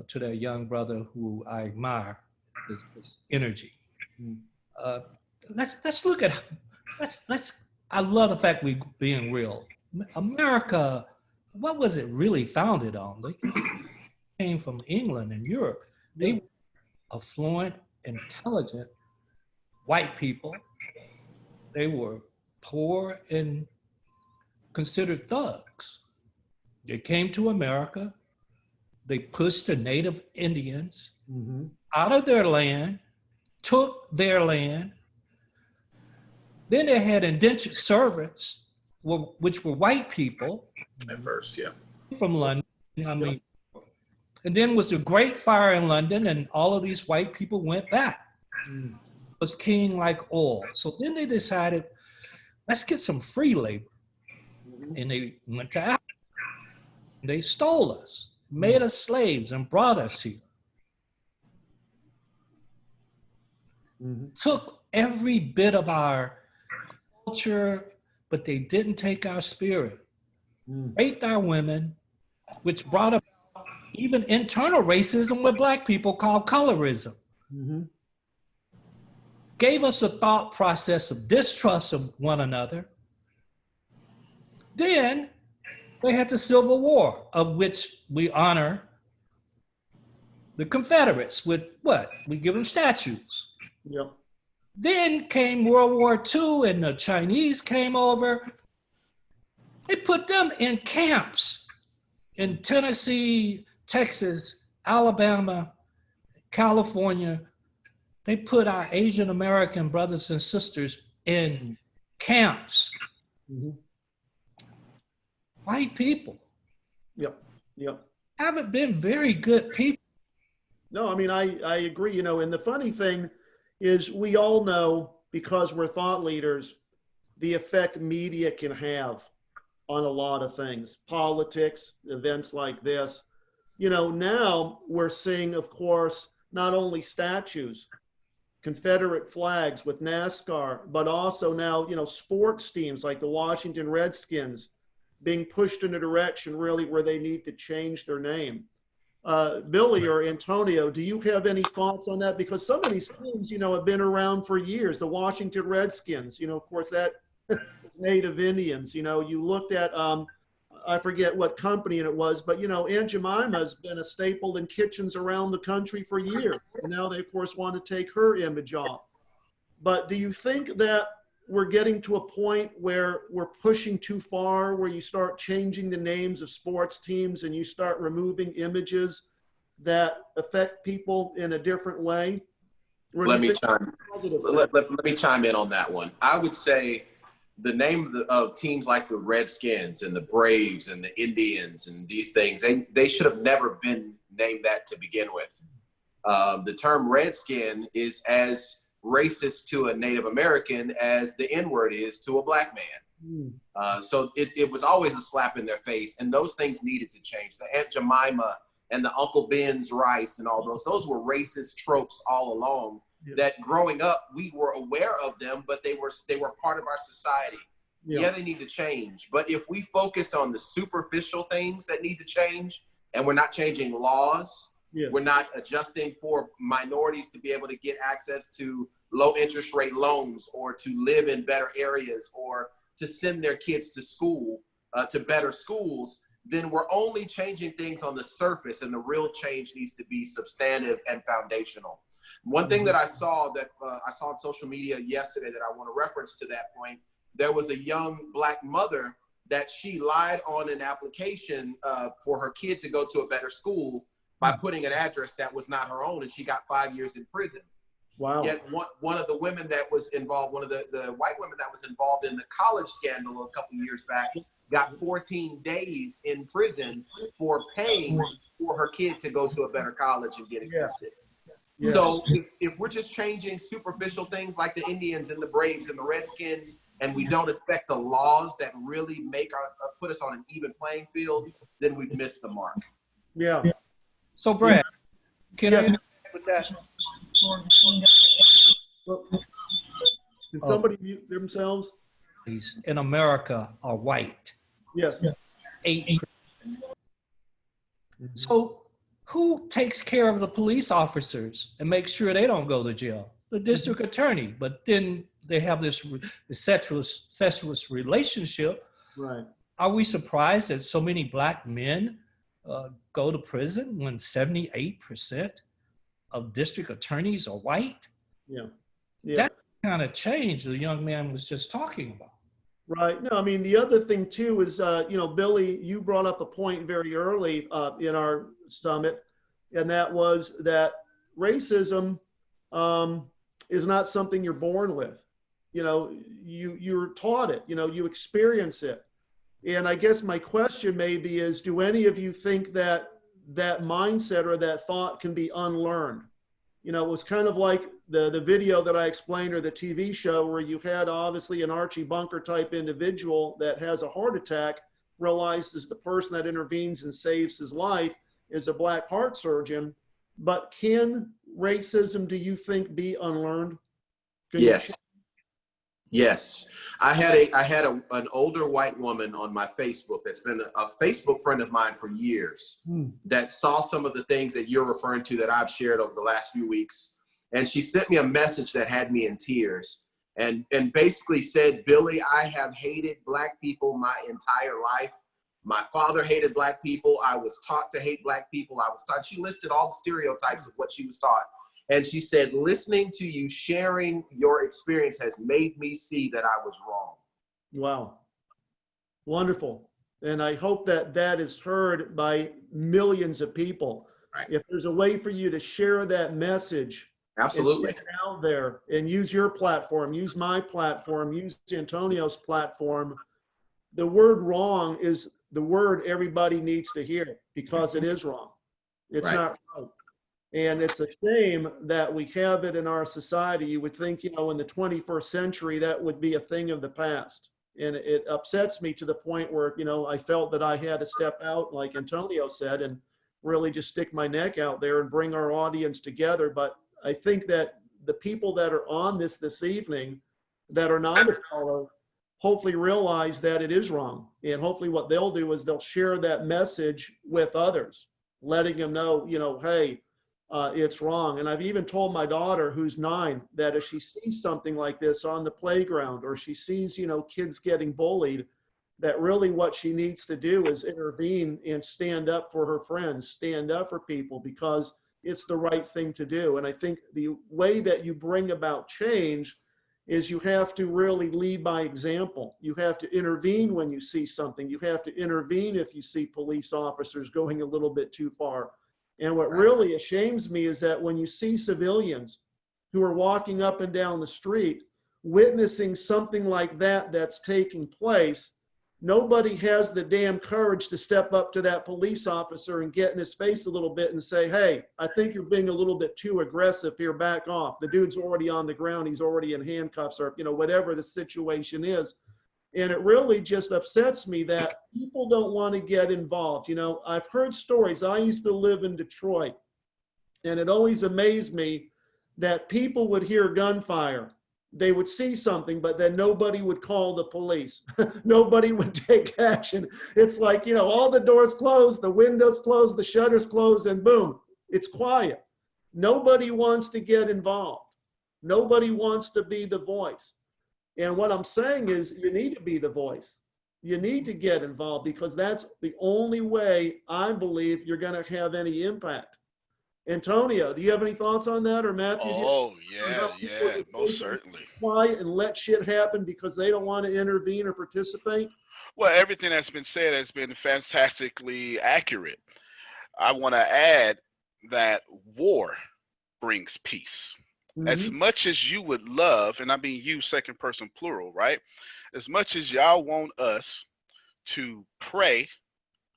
S2: to that young brother who I admire, his energy. Let's look at, I love the fact we being real. America, what was it really founded on? They came from England and Europe. They were affluent, intelligent white people. They were poor and considered thugs. They came to America. They pushed the native Indians out of their land, took their land. Then they had indentured servants, which were white people.
S3: At first, yeah.
S2: From London, and then was the Great Fire in London, and all of these white people went back. It was king like oil. So then they decided, let's get some free labor. And they went to Africa. They stole us, made us slaves, and brought us here. Took every bit of our culture, but they didn't take our spirit. Raped our women, which brought up even internal racism with black people called colorism. Gave us a thought process of distrust of one another. Then they had the Civil War, of which we honor the Confederates with what? We give them statues.
S1: Yep.
S2: Then came World War II and the Chinese came over. They put them in camps in Tennessee, Texas, Alabama, California. They put our Asian American brothers and sisters in camps. White people.
S1: Yep.
S2: Haven't been very good people.
S1: No, I mean, I agree, and the funny thing is we all know, because we're thought leaders, the effect media can have on a lot of things, politics, events like this. Now we're seeing, of course, not only statues, Confederate flags with NASCAR, but also now, sports teams like the Washington Redskins being pushed in a direction really where they need to change their name. Billy or Antonio, do you have any thoughts on that? Because some of these teams, have been around for years. The Washington Redskins, of course, that Native Indians, you looked at, I forget what company it was, but, Aunt Jemima has been a staple in kitchens around the country for years. And now they, of course, want to take her image off. But do you think that we're getting to a point where we're pushing too far, where you start changing the names of sports teams and you start removing images that affect people in a different way? Or do
S3: Let
S1: you
S3: me
S1: think
S3: chime.
S1: positive
S3: Let me chime in on that one. I would say the name of teams like the Redskins and the Braves and the Indians and these things, they should have never been named that to begin with. The term Redskin is as racist to a Native American as the N-word is to a black man. So it was always a slap in their face, and those things needed to change. The Aunt Jemima and the Uncle Ben's rice and all those were racist tropes all along. That growing up, we were aware of them, but they were part of our society. Yeah, they need to change. But if we focus on the superficial things that need to change, and we're not changing laws, we're not adjusting for minorities to be able to get access to low interest rate loans or to live in better areas or to send their kids to school, to better schools, then we're only changing things on the surface, and the real change needs to be substantive and foundational. One thing that I saw on social media yesterday that I want to reference to that point, there was a young black mother that she lied on an application for her kid to go to a better school by putting an address that was not her own, and she got 5 years in prison.
S1: Wow.
S3: Yet one of the women that was involved, one of the white women that was involved in the college scandal a couple years back, got 14 days in prison for paying for her kid to go to a better college and get accepted. Yeah. So if we're just changing superficial things like the Indians and the Braves and the Redskins, and we don't affect the laws that really make put us on an even playing field, then we've missed the mark.
S1: Yeah.
S2: So Brad, can I
S1: Yes.
S2: with that?
S1: Can somebody mute themselves?
S2: In America are white.
S1: Yes.
S2: 8%. So who takes care of the police officers and makes sure they don't go to jail? The district attorney. But then they have this incestuous relationship.
S1: Right.
S2: Are we surprised that so many black men go to prison when 78% of district attorneys are white?
S1: Yeah.
S2: That kind of change the young man was just talking about.
S1: Right. No, I mean, the other thing too is, Billy, you brought up a point very early in our summit, and that was that racism is not something you're born with. You're taught it, you experience it. And I guess my question maybe is, do any of you think that that mindset or that thought can be unlearned? It was kind of like the video that I explained, or the TV show, where you had obviously an Archie Bunker type individual that has a heart attack, realizes the person that intervenes and saves his life is a black heart surgeon. But can racism, do you think, be unlearned?
S3: Yes. Yes. I had an older white woman on my Facebook that's been a Facebook friend of mine for years that saw some of the things that you're referring to that I've shared over the last few weeks. And she sent me a message that had me in tears and basically said, Billy, I have hated black people my entire life. My father hated black people. I was taught to hate black people. She listed all the stereotypes of what she was taught. And she said, listening to you sharing your experience has made me see that I was wrong.
S1: Wow. Wonderful. And I hope that that is heard by millions of people.
S3: Right.
S1: If there's a way for you to share that message,
S3: absolutely,
S1: and get it out there and use your platform, use my platform, use Antonio's platform, the word wrong is the word everybody needs to hear, because it is wrong. It's not right. And it's a shame that we have it in our society. You would think, in the 21st century, that would be a thing of the past. And it upsets me to the point where, I felt that I had to step out, like Antonio said, and really just stick my neck out there and bring our audience together. But I think that the people that are on this evening that are not of color hopefully realize that it is wrong. And hopefully what they'll do is they'll share that message with others, letting them know, hey, it's wrong. And I've even told my daughter, who's 9, that if she sees something like this on the playground, or she sees, kids getting bullied, that really what she needs to do is intervene and stand up for her friends, stand up for people, because it's the right thing to do. And I think the way that you bring about change is you have to really lead by example. You have to intervene when you see something. You have to intervene if you see police officers going a little bit too far. And what
S3: Right.
S1: really ashames me is that when you see civilians who are walking up and down the street, witnessing something like that that's taking place, nobody has the damn courage to step up to that police officer and get in his face a little bit and say, hey, I think you're being a little bit too aggressive here, back off. The dude's already on the ground, he's already in handcuffs, or, you know, whatever the situation is. And it really just upsets me that people don't want to get involved. You know, I've heard stories. I used to live in Detroit, and it always amazed me that people would hear gunfire. They would see something, but then nobody would call the police. Nobody would take action. It's like, you know, all the doors closed, the windows closed, the shutters closed, and boom, it's quiet. Nobody wants to get involved. Nobody wants to be the voice. And what I'm saying is you need to be the voice. You need to get involved, because that's the only way I believe you're going to have any impact. Antonio, do you have any thoughts on that, or Matthew?
S4: Oh, yeah, most certainly.
S1: Quiet and let shit happen because they don't want to intervene or participate?
S4: Well, everything that's been said has been fantastically accurate. I want to add that war brings peace. As much as you would love, and I mean you, second person plural, right? As much as y'all want us to pray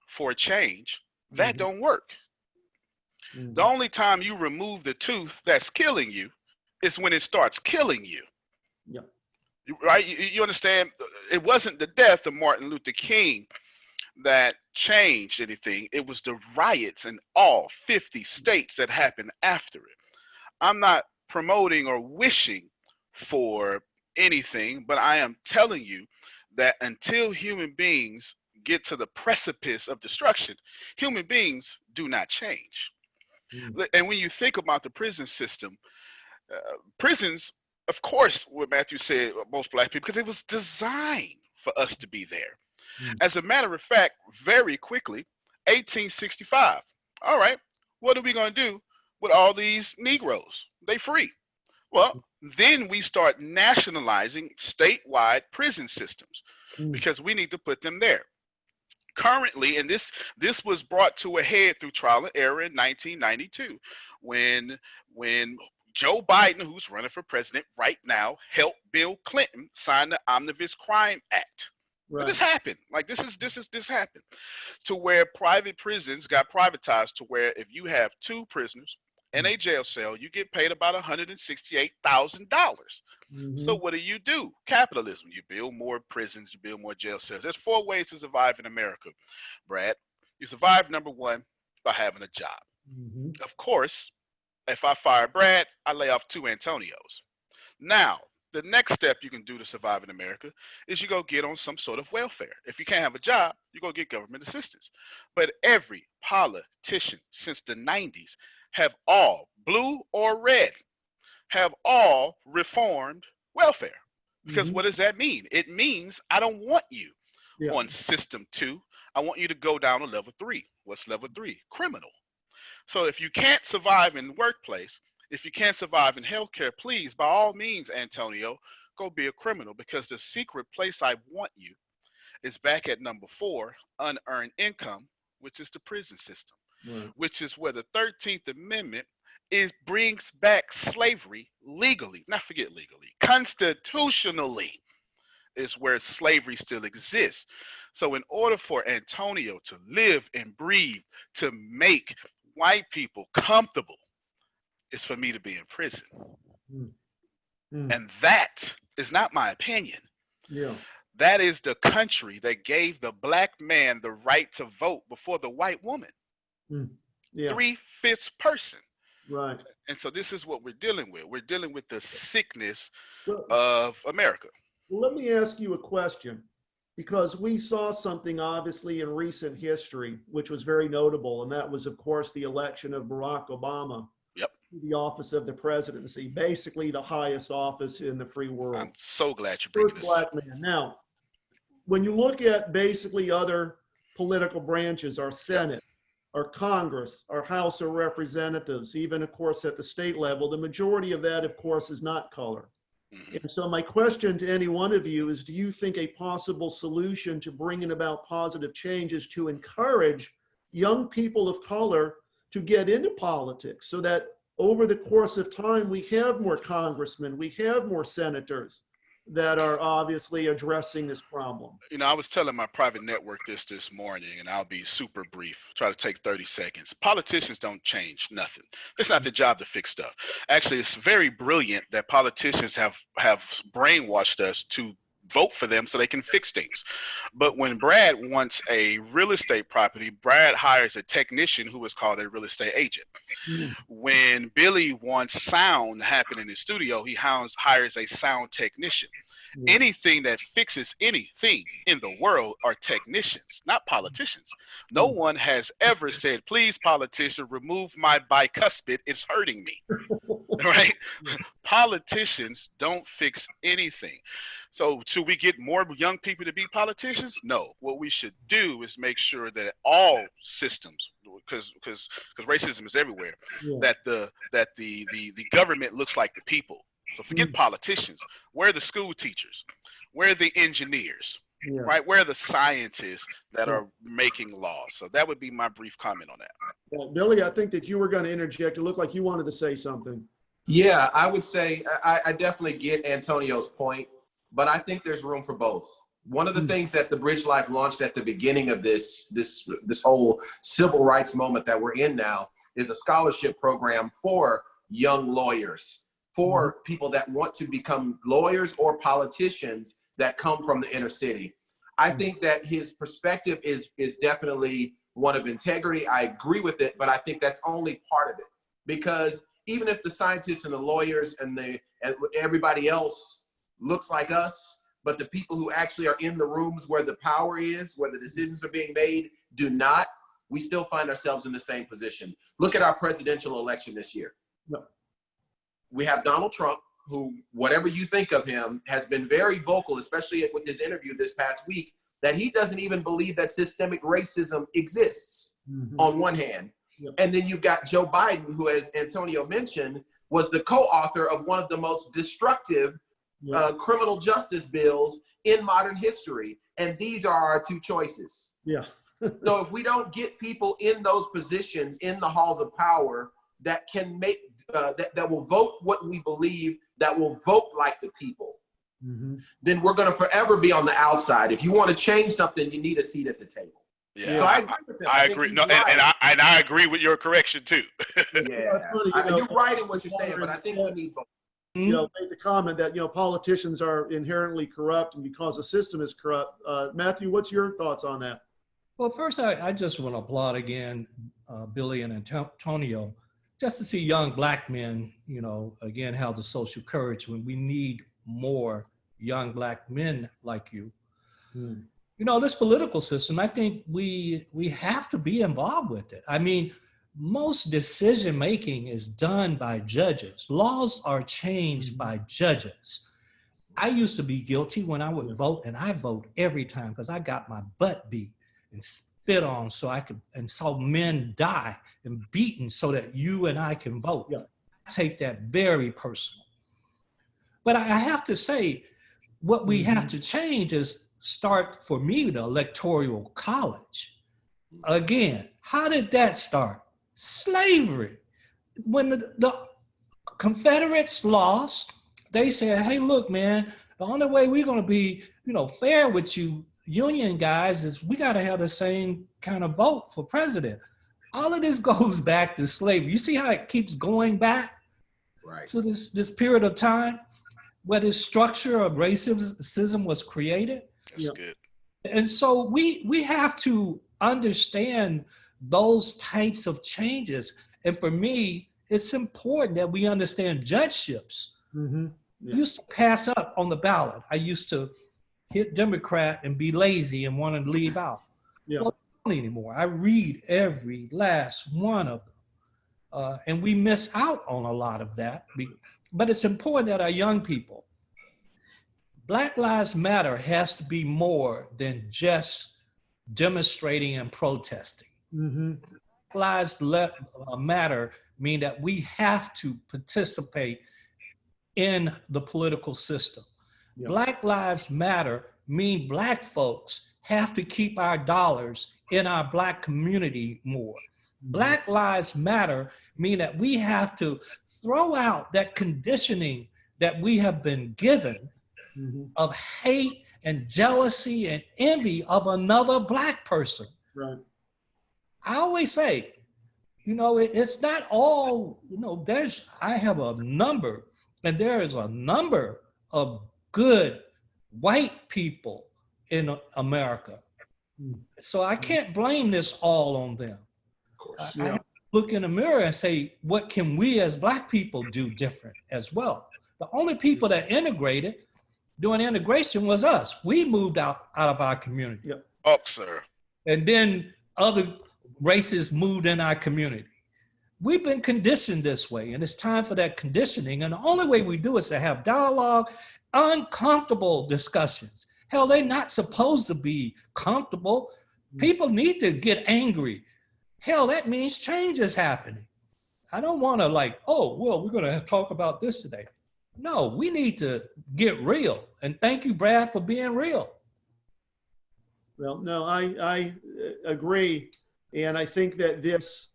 S4: for a change, that don't work. The only time you remove the tooth that's killing you is when it starts killing you.
S1: Yeah.
S4: Right? You understand? It wasn't the death of Martin Luther King that changed anything. It was the riots in all 50 states that happened after it. I'm not promoting or wishing for anything, but I am telling you that until human beings get to the precipice of destruction, human beings do not change. And when you think about the prison system, prisons, of course, what Matthew said, most black people, because it was designed for us to be there. As a matter of fact, very quickly, 1865. All right, what are we going to do with all these Negroes? They free. Well, then we start nationalizing statewide prison systems because we need to put them there. Currently, and this was brought to a head through trial and error in 1992, when Joe Biden, who's running for president right now, helped Bill Clinton sign the Omnibus Crime Act. Right. This happened. Like this happened to where private prisons got privatized to where if you have two prisoners in a jail cell, you get paid about $168,000. So what do? Capitalism. You build more prisons, you build more jail cells. There's 4 ways to survive in America, Brad. You survive, number 1, by having a job. Of course, if I fire Brad, I lay off 2 Antonios. Now, the next step you can do to survive in America is you go get on some sort of welfare. If you can't have a job, you go get government assistance. But every politician since the 90s have all, blue or red, have all reformed welfare. Because what does that mean? It means I don't want you on system 2. I want you to go down to level 3. What's level 3? Criminal. So if you can't survive in the workplace, if you can't survive in healthcare, please, by all means, Antonio, go be a criminal, because the secret place I want you is back at number 4, unearned income, which is the prison system, which is where the 13th Amendment brings back slavery legally, not forget legally, constitutionally is where slavery still exists. So in order for Antonio to live and breathe, to make white people comfortable, is for me to be in prison. And that is not my opinion. That is the country that gave the black man the right to vote before the white woman. 3/5 person. Right. And so this is what we're dealing with. We're dealing with the sickness of America.
S1: Well, let me ask you a question, because we saw something obviously in recent history, which was very notable. And that was, of course, the election of Barack Obama. The office of the presidency, basically the highest office in the free world.
S4: I'm so glad you brought this
S1: black up. Man. Now, when you look at basically other political branches, our Senate, our Congress, our House of Representatives, even, of course, at the state level, the majority of that, of course, is not color. And so my question to any one of you is, do you think a possible solution to bringing about positive change is to encourage young people of color to get into politics so that over the course of time, we have more congressmen, we have more senators that are obviously addressing this problem.
S4: You know, I was telling my private network this morning, and I'll be super brief, try to take 30 seconds. Politicians don't change nothing. It's not their job to fix stuff. Actually, it's very brilliant that politicians have brainwashed us to vote for them so they can fix things. But when Brad wants a real estate property, Brad hires a technician who is called a real estate agent. When Billy wants sound to happen in his studio, he hires a sound technician. Anything that fixes anything in the world are technicians, not politicians. No one has ever said, please, politician, remove my bicuspid, it's hurting me. Right? Politicians don't fix anything. So should we get more young people to be politicians? No. What we should do is make sure that all systems, because racism is everywhere, that the government looks like the people. So forget politicians. Where are the school teachers? Where are the engineers? Right? Where are the scientists that are making laws? So that would be my brief comment on that.
S1: Well, Billy, I think that you were going to interject. It looked like you wanted to say something.
S3: Yeah, I would say I definitely get Antonio's point, but I think there's room for both. One of the things that the Bridge Life launched at the beginning of this whole civil rights moment that we're in now is a scholarship program for young lawyers, for people that want to become lawyers or politicians that come from the inner city. I think that his perspective is definitely one of integrity. I agree with it, but I think that's only part of it, because even if the scientists and the lawyers and everybody else looks like us, but the people who actually are in the rooms where the power is, where the decisions are being made, do not, we still find ourselves in the same position. Look at our presidential election this year.
S1: No.
S3: We have Donald Trump, who, whatever you think of him, has been very vocal, especially with his interview this past week, that he doesn't even believe that systemic racism exists on one hand. And then you've got Joe Biden, who, as Antonio mentioned, was the co-author of one of the most destructive criminal justice bills in modern history. And these are our two choices. So if we don't get people in those positions, in the halls of power, that can make, that will vote what we believe, that will vote like the people, then we're going to forever be on the outside. If you want to change something, you need a seat at the table.
S4: Yeah,
S3: so I agree with that.
S4: I agree. No, right. and I agree with your correction too.
S3: You're right in what you're saying, but I think we need both.
S1: You know, made the comment that, you know, politicians are inherently corrupt, and because the system is corrupt. Matthew, what's your thoughts on that?
S2: Well, first, I just want to applaud again, Billy and Antonio, just to see young Black men, you know, again, have the social courage when we need more young Black men like you. You know, this political system, I think we have to be involved with it. I mean, most decision-making is done by judges. Laws are changed by judges. I used to be guilty when I would vote, and I vote every time because I got my butt beat and spit on so I could, and saw men die and beaten so that you and I can vote. I take that very personal. But I have to say, what we have to change is start, for me, the Electoral College. Again, how did that start? Slavery. When the Confederates lost, they said, hey, look, man, the only way we're going to be, you know, fair with you Union guys is we got to have the same kind of vote for president. All of this goes back to slavery. You see how it keeps going back to this period of time where this structure of racism was created?
S4: That's good.
S2: And so we have to understand those types of changes. And for me, it's important that we understand judgeships. I used to pass up on the ballot. I used to hit Democrat and be lazy and want to leave out. Well, not anymore. I read every last one of them. And we miss out on a lot of that. But it's important that our young people, Black Lives Matter has to be more than just demonstrating and protesting. Black Lives Matter mean that we have to participate in the political system. Black Lives Matter mean Black folks have to keep our dollars in our Black community more. Black Lives Matter mean that we have to throw out that conditioning that we have been given of hate and jealousy and envy of another Black person.
S1: Right.
S2: I always say, you know, it's not all, you know, I have a number, and there is a number of good white people in America. So I can't blame this all on them.
S3: Of course.
S2: I have to look in the mirror and say, what can we as Black people do different as well? The only people that integrated during integration was us. We moved out of our community.
S1: Yep.
S4: Up, sir.
S2: And then other races moved in our community. We've been conditioned this way, and it's time for that conditioning. And the only way we do is to have dialogue, uncomfortable discussions. Hell, they're not supposed to be comfortable. People need to get angry. Hell, that means change is happening. I don't want to like, oh, well, we're going to talk about this today. No, we need to get real. And thank you, Brad, for being real.
S1: Well, no, I agree. And I think that this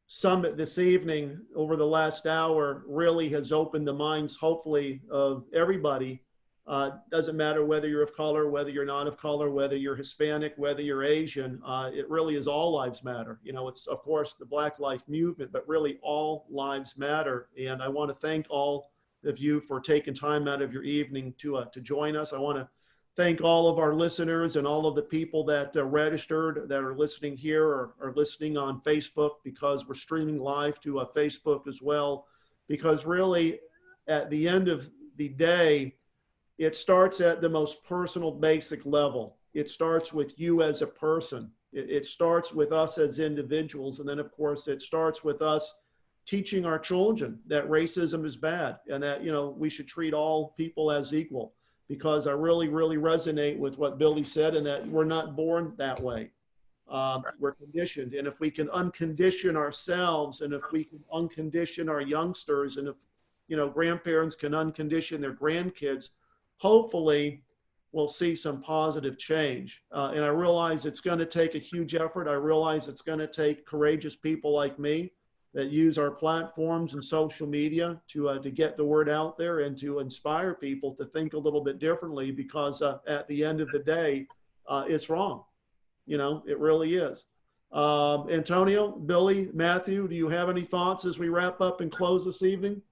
S1: summit this evening over the last hour really has opened the minds, hopefully, of everybody. Doesn't matter whether you're of color, whether you're not of color, whether you're Hispanic, whether you're Asian. It really is all lives matter. You know, it's, of course, the Black Life Movement, but really all lives matter. And I want to thank all of you for taking time out of your evening to join us. I want to thank all of our listeners and all of the people that registered that are listening here or are listening on Facebook, because we're streaming live to Facebook as well. Because really, at the end of the day, it starts at the most personal, basic level. It starts with you as a person. It starts with us as individuals. And then, of course, it starts with us teaching our children that racism is bad and that, you know, we should treat all people as equal. Because I really, really resonate with what Billy said, and that we're not born that way. We're conditioned. And if we can uncondition ourselves, and if we can uncondition our youngsters, and if, you know, grandparents can uncondition their grandkids, hopefully we'll see some positive change. And I realize it's going to take a huge effort. I realize it's going to take courageous people like me that use our platforms and social media to get the word out there and to inspire people to think a little bit differently, because at the end of the day, it's wrong. You know, it really is. Antonio, Billy, Matthew, do you have any thoughts as we wrap up and close this evening?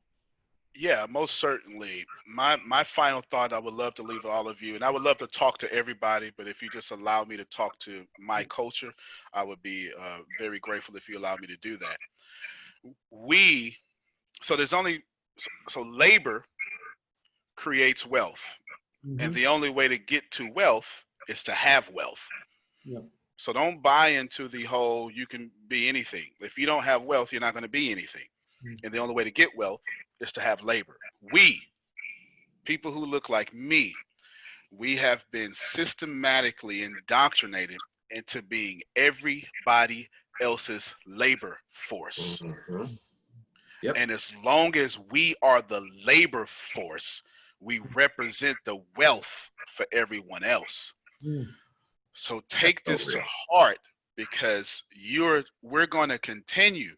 S4: Yeah, most certainly. My final thought I would love to leave with all of you, and I would love to talk to everybody, but if you just allow me to talk to my culture, I would be very grateful if you allow me to do that. So labor creates wealth, and the only way to get to wealth is to have wealth.
S1: Yep.
S4: So don't buy into the whole you can be anything. If you don't have wealth, you're not going to be anything. And the only way to get wealth is to have labor. We, people who look like me, we have been systematically indoctrinated into being everybody else's labor force.
S3: Yep.
S4: And as long as we are the labor force, we represent the wealth for everyone else. So take this to heart, because we're going to continue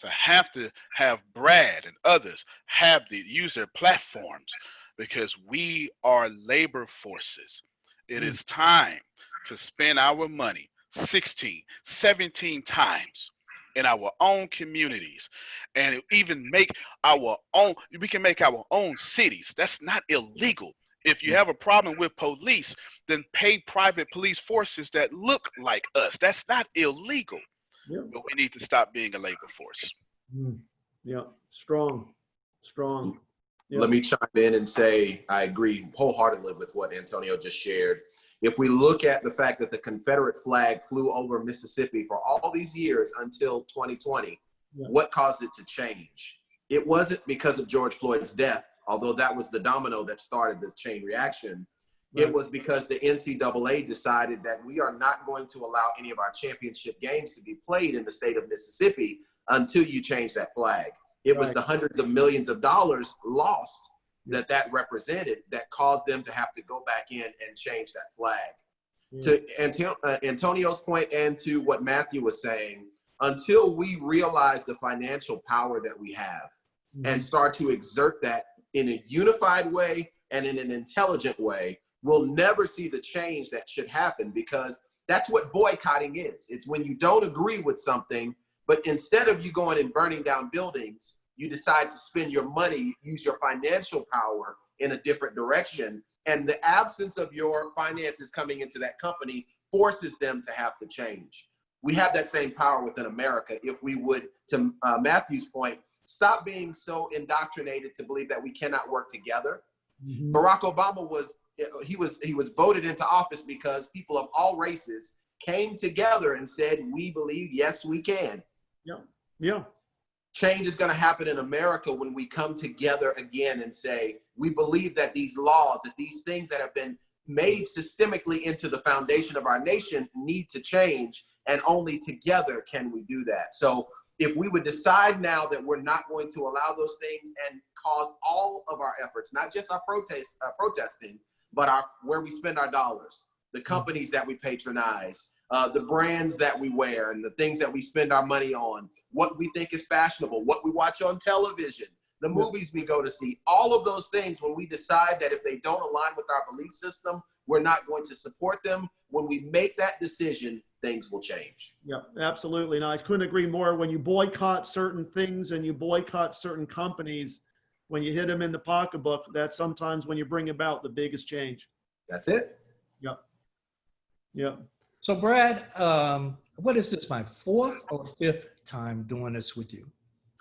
S4: to have Brad and others use their platforms, because we are labor forces. It is time to spend our money 16, 17 times in our own communities, and even we can make our own cities. That's not illegal. If you have a problem with police, then pay private police forces that look like us. That's not illegal.
S1: Yep.
S4: But we need to stop being a labor force.
S1: Yeah, strong. Yep.
S3: Let me chime in and say I agree wholeheartedly with what Antonio just shared. If we look at the fact that the Confederate flag flew over Mississippi for all these years until 2020, what caused it to change? It wasn't because of George Floyd's death, although that was the domino that started this chain reaction. Right. It was because the NCAA decided that we are not going to allow any of our championship games to be played in the state of Mississippi until you change that flag. It was the hundreds of millions of dollars lost that represented that caused them to have to go back in and change that flag. To Antonio's point and to what Matthew was saying, until we realize the financial power that we have and start to exert that in a unified way and in an intelligent way, we'll never see the change that should happen, because that's what boycotting is. It's when you don't agree with something, but instead of you going and burning down buildings, you decide to spend your money, use your financial power in a different direction. And the absence of your finances coming into that company forces them to have to change. We have that same power within America if we would, to Matthew's point, stop being so indoctrinated to believe that we cannot work together. Barack Obama was voted into office because people of all races came together and said, we believe, yes, we can.
S1: Yeah.
S3: Change is going to happen in America when we come together again and say, we believe that these laws, that these things that have been made systemically into the foundation of our nation need to change, and only together can we do that. So if we would decide now that we're not going to allow those things and cause all of our efforts, not just our protesting, but where we spend our dollars, the companies that we patronize, the brands that we wear, and the things that we spend our money on, what we think is fashionable, what we watch on television, the movies we go to see, all of those things, when we decide that if they don't align with our belief system, we're not going to support them, when we make that decision, things will change.
S1: Yeah, absolutely. And I couldn't agree more. When you boycott certain things and you boycott certain companies, when you hit them in the pocketbook, that's sometimes when you bring about the biggest change.
S3: That's it.
S1: Yeah.
S2: So Brad, what is this, my fourth or fifth time doing this with you?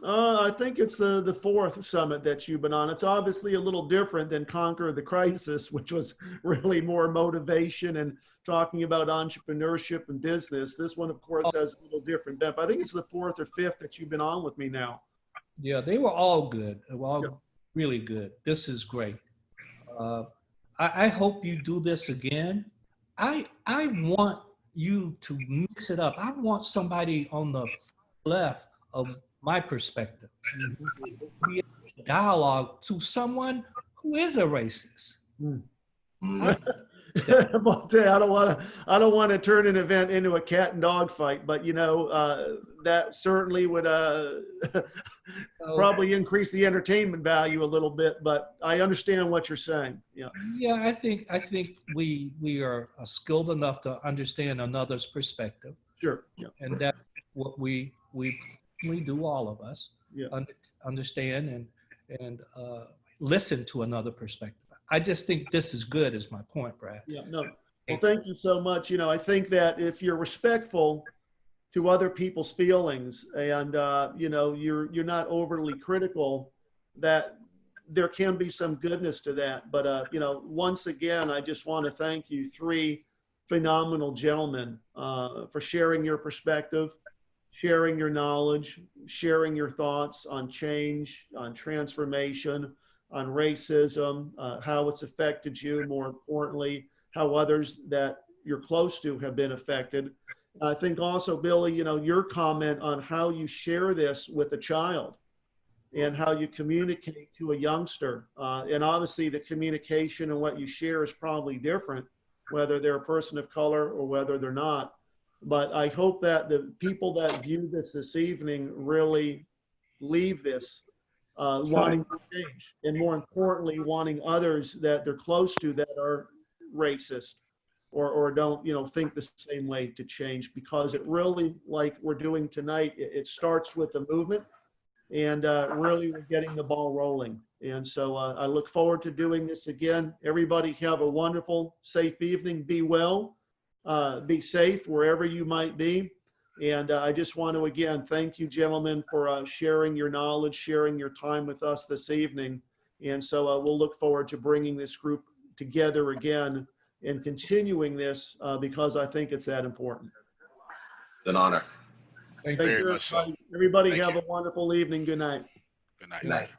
S1: I think it's the fourth summit that you've been on. It's obviously a little different than Conquer the Crisis, which was really more motivation and talking about entrepreneurship and business. This one, of course, has a little different depth. I think it's the fourth or fifth that you've been on with me now.
S2: Yeah, they were all good. They were all really good. This is great. I hope you do this again. I want you to mix it up. I want somebody on the left of my perspective, be a dialogue to someone who is a racist.
S1: But I don't want to turn an event into a cat and dog fight, but that certainly would probably increase the entertainment value a little bit. But I understand what you're saying.
S2: Yeah. I think we are skilled enough to understand another's perspective.
S1: Sure. Yeah.
S2: And that's what we do, all of us. Understand and listen to another perspective. I just think this is good, is my point, Brad.
S1: Yeah, no. Well, thank you so much. I think that if you're respectful to other people's feelings and, you're not overly critical, that there can be some goodness to that. But, once again, I just want to thank you three phenomenal gentlemen for sharing your perspective, sharing your knowledge, sharing your thoughts on change, on transformation, on racism, how it's affected you, more importantly, how others that you're close to have been affected. I think also, Billy, your comment on how you share this with a child and how you communicate to a youngster. And obviously the communication and what you share is probably different, whether they're a person of color or whether they're not. But I hope that the people that view this evening really leave this wanting to change, and more importantly, wanting others that they're close to that are racist or don't, think the same way to change, because it really, like we're doing tonight, it starts with the movement, and really we're getting the ball rolling. And so I look forward to doing this again. Everybody have a wonderful, safe evening. Be well, be safe wherever you might be. And I just want to, again, thank you, gentlemen, for sharing your knowledge, sharing your time with us this evening. And so we'll look forward to bringing this group together again and continuing this because I think it's that important.
S3: It's an honor.
S4: Thank you very much.
S1: Everybody
S4: Thank
S1: have
S4: you.
S1: a wonderful evening. Good night.
S4: Good night.
S3: Good night.